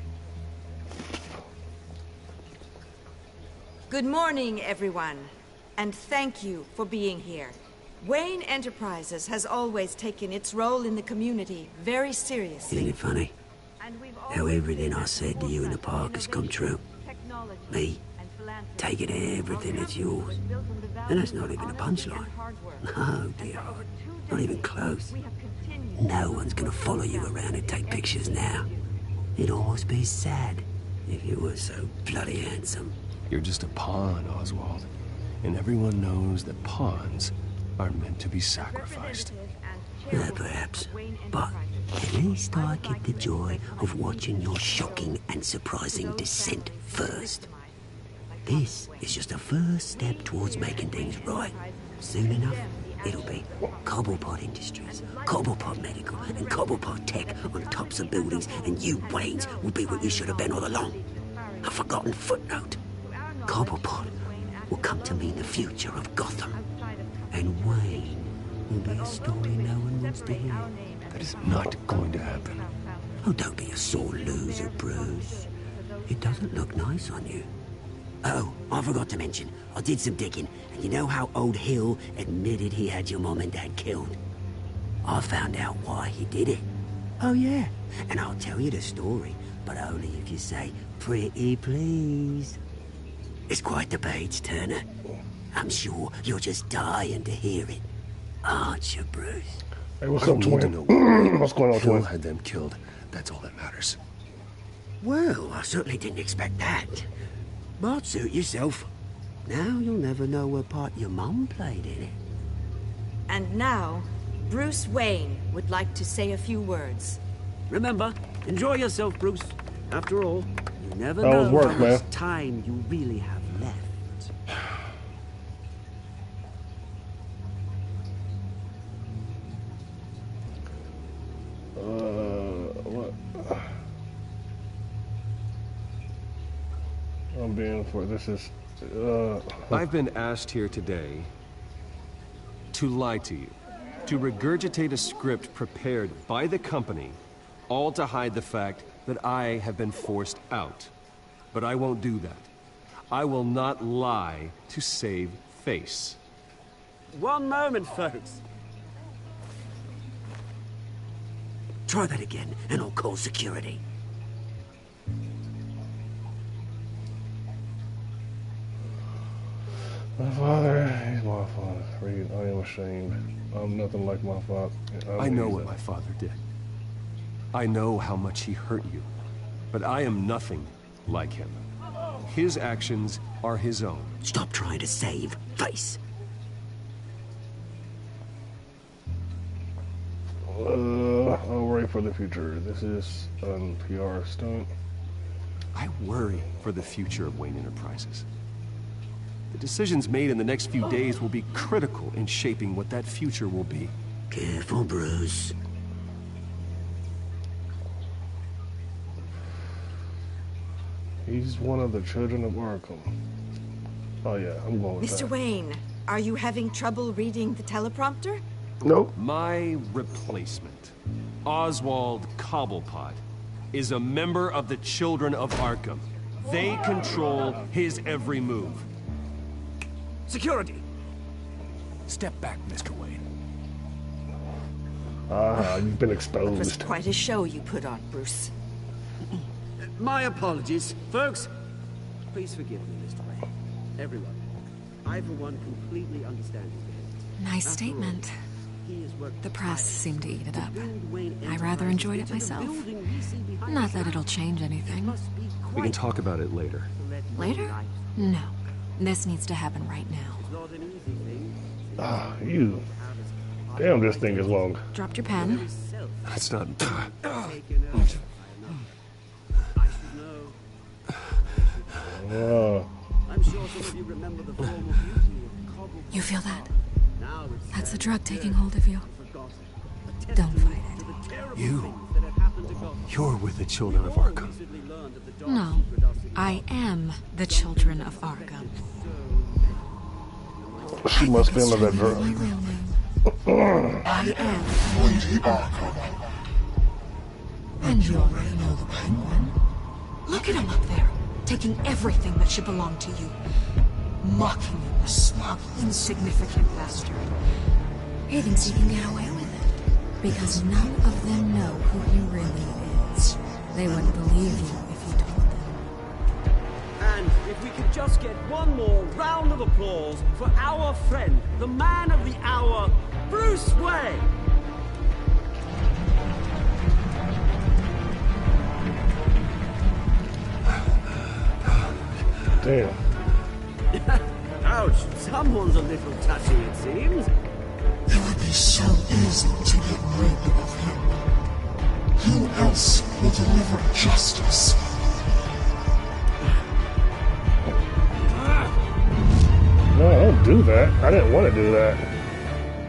U: Good morning, everyone, and thank you for being here. Wayne Enterprises has always taken its role in the community very seriously.
R: Isn't it funny? How everything I said to you in the park has come true. Me, taking everything that's yours. And that's not even a punchline. No, dear. Not even close. No one's gonna follow you around and take pictures now. It'd almost be sad if you were so bloody handsome.
O: You're just a pawn, Oswald. And everyone knows that pawns are meant to be sacrificed.
R: Perhaps. But at least I get the joy of watching your shocking and surprising descent first. This is just a first step towards making things right. Soon enough, it'll be Cobblepot Industries, Cobblepot Medical, and Cobblepot Tech on tops of buildings, and you, Waynes, will be what you should have been all along. A forgotten footnote. Cobblepot will come to mean the future of Gotham. And Wayne will be a story no one wants to hear.
O: That is not going to happen.
R: Oh, don't be a sore loser, Bruce. It doesn't look nice on you. Oh, I forgot to mention, I did some digging, and you know how old Hill admitted he had your mom and dad killed? I found out why he did it. Oh, yeah, and I'll tell you the story, but only if you say, pretty please. It's quite the page, Turner. I'm sure you're just dying to hear it. Aren't you, Bruce?
A: Hey, what's up, Twin? What's going on, Twin?
O: Hill had them killed. That's all that matters.
R: Well, I certainly didn't expect that. But suit yourself. Now you'll never know what part your mum played in it.
U: And now, Bruce Wayne would like to say a few words.
R: Remember, enjoy yourself, Bruce. After all, you never
A: That was
R: know
A: work,
R: how
A: man.
R: much time you really have left.
A: What? I'm being for this is.
O: I've been asked here today to lie to you, to regurgitate a script prepared by the company, all to hide the fact that I have been forced out. But I won't do that. I will not lie to save face.
R: One moment, folks. Try that again, and I'll call security.
A: My father, he's my father. Reed, I am ashamed. I'm nothing like my father.
O: I know what my father did. I know how much he hurt you. But I am nothing like him. His actions are his own.
R: Stop trying to save face.
A: I'll worry for the future. This is a PR stunt.
O: I worry for the future of Wayne Enterprises. The decisions made in the next few days will be critical in shaping what that future will be.
R: Careful, Bruce.
A: He's one of the children of Arkham. Oh yeah, I'm going with
U: Mr.
A: that.
U: Wayne, are you having trouble reading the teleprompter?
A: Nope.
O: My replacement, Oswald Cobblepot, is a member of the Children of Arkham. They control his every move.
I: Security! Step back, Mr. Wayne.
A: You've been
U: It was
A: exposed.
U: quite a show you put on, Bruce.
R: My apologies, folks. Please forgive me, Mr. Wayne. Everyone. I, for one, completely understand his behavior.
F: Nice statement. The press seemed to eat it up. I rather enjoyed it myself. Not that it'll change anything.
O: We can talk about it later.
F: Later? No. This needs to happen right now.
A: You. Damn, this thing is long.
F: Dropped your pen.
O: It's not...
R: I'm sure some of you remember the formal beauty of cobbled.
F: You feel that? That's the drug taking hold of you. Don't fight it.
O: You're with the Children of Arkham.
F: No. I am the Children of Arkham.
A: She must be under that drug.
F: I am Lady Arkham. And you already know the Penguin. Look at him up there, taking everything that should belong to you. Mocking you, a smug, insignificant bastard. He thinks he can get away with it, because none of them know who he really is. They wouldn't believe you if you told them.
R: And if we could just get one more round of applause for our friend, the man of the hour, Bruce Wayne!
A: Damn.
R: Ouch, someone's a little touchy, it seems.
N: It would be so easy to get rid of him. Who else will deliver justice?
A: No, don't do that. I didn't want to do that.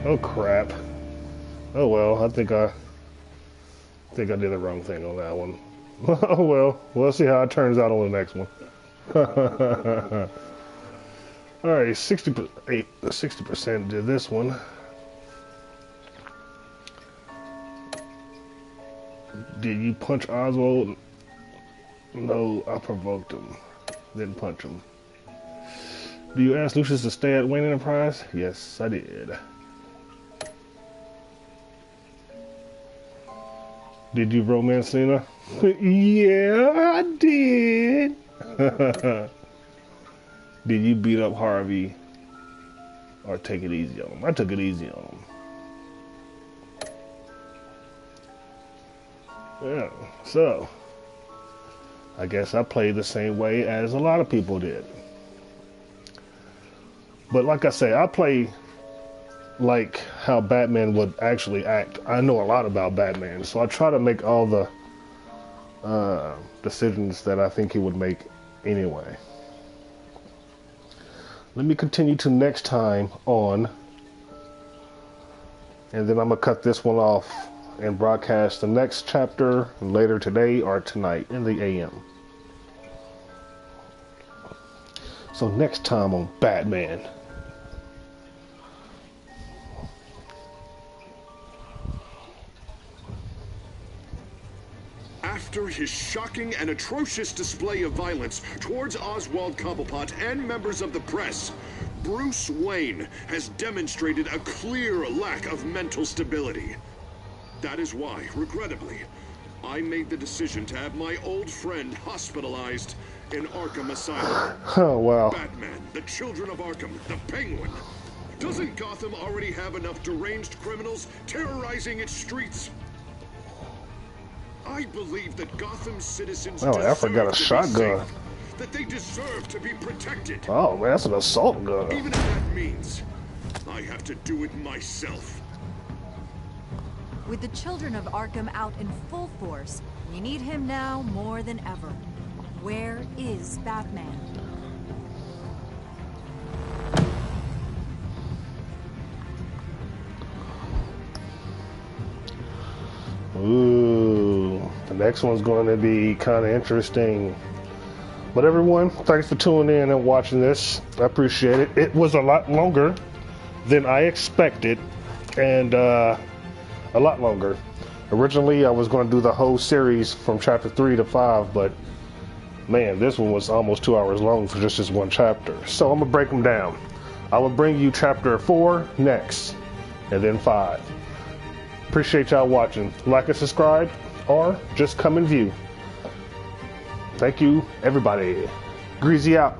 A: Oh crap. Oh well, I think I did the wrong thing on that one. Oh well, we'll see how it turns out on the next one. Alright, 60% did this one. Did you punch Oswald? No, I provoked him. Didn't punch him. Do you ask Lucius to stay at Wayne Enterprise? Yes, I did. Did you romance Lena? Yeah, I did. Did you beat up Harvey or take it easy on him? I took it easy on him. Yeah, so I guess I played the same way as a lot of people did. But like I say, I play like how Batman would actually act. I know a lot about Batman, so I try to make all the decisions that I think he would make anyway. Let me continue to next time on, and then I'm gonna cut this one off and broadcast the next chapter later today or tonight in the AM. So next time on Batman.
S: After his shocking and atrocious display of violence towards Oswald Cobblepot and members of the press, Bruce Wayne has demonstrated a clear lack of mental stability. That is why, regrettably, I made the decision to have my old friend hospitalized in Arkham Asylum.
A: Oh, wow.
S: Batman, the Children of Arkham, the Penguin. Doesn't Gotham already have enough deranged criminals terrorizing its streets? I believe that Gotham's citizens
A: Oh, Alfred got a shotgun.
S: that they deserve to be protected.
A: Oh man, that's an assault gun.
S: Even if that means I have to do it myself.
E: With the Children of Arkham out in full force, we need him now more than ever.
D: Where is Batman?
A: Ooh, the next one's going to be kind of interesting. But everyone, thanks for tuning in and watching this. I appreciate it. It was a lot longer than I expected, and a lot longer. Originally, I was going to do the whole series from chapter 3 to 5, but man, this one was almost 2 hours long for just this one chapter. So I'm going to break them down. I will bring you chapter 4 next, and then 5. Appreciate y'all watching. Like and subscribe, or just come and view. Thank you, everybody. Greazy out.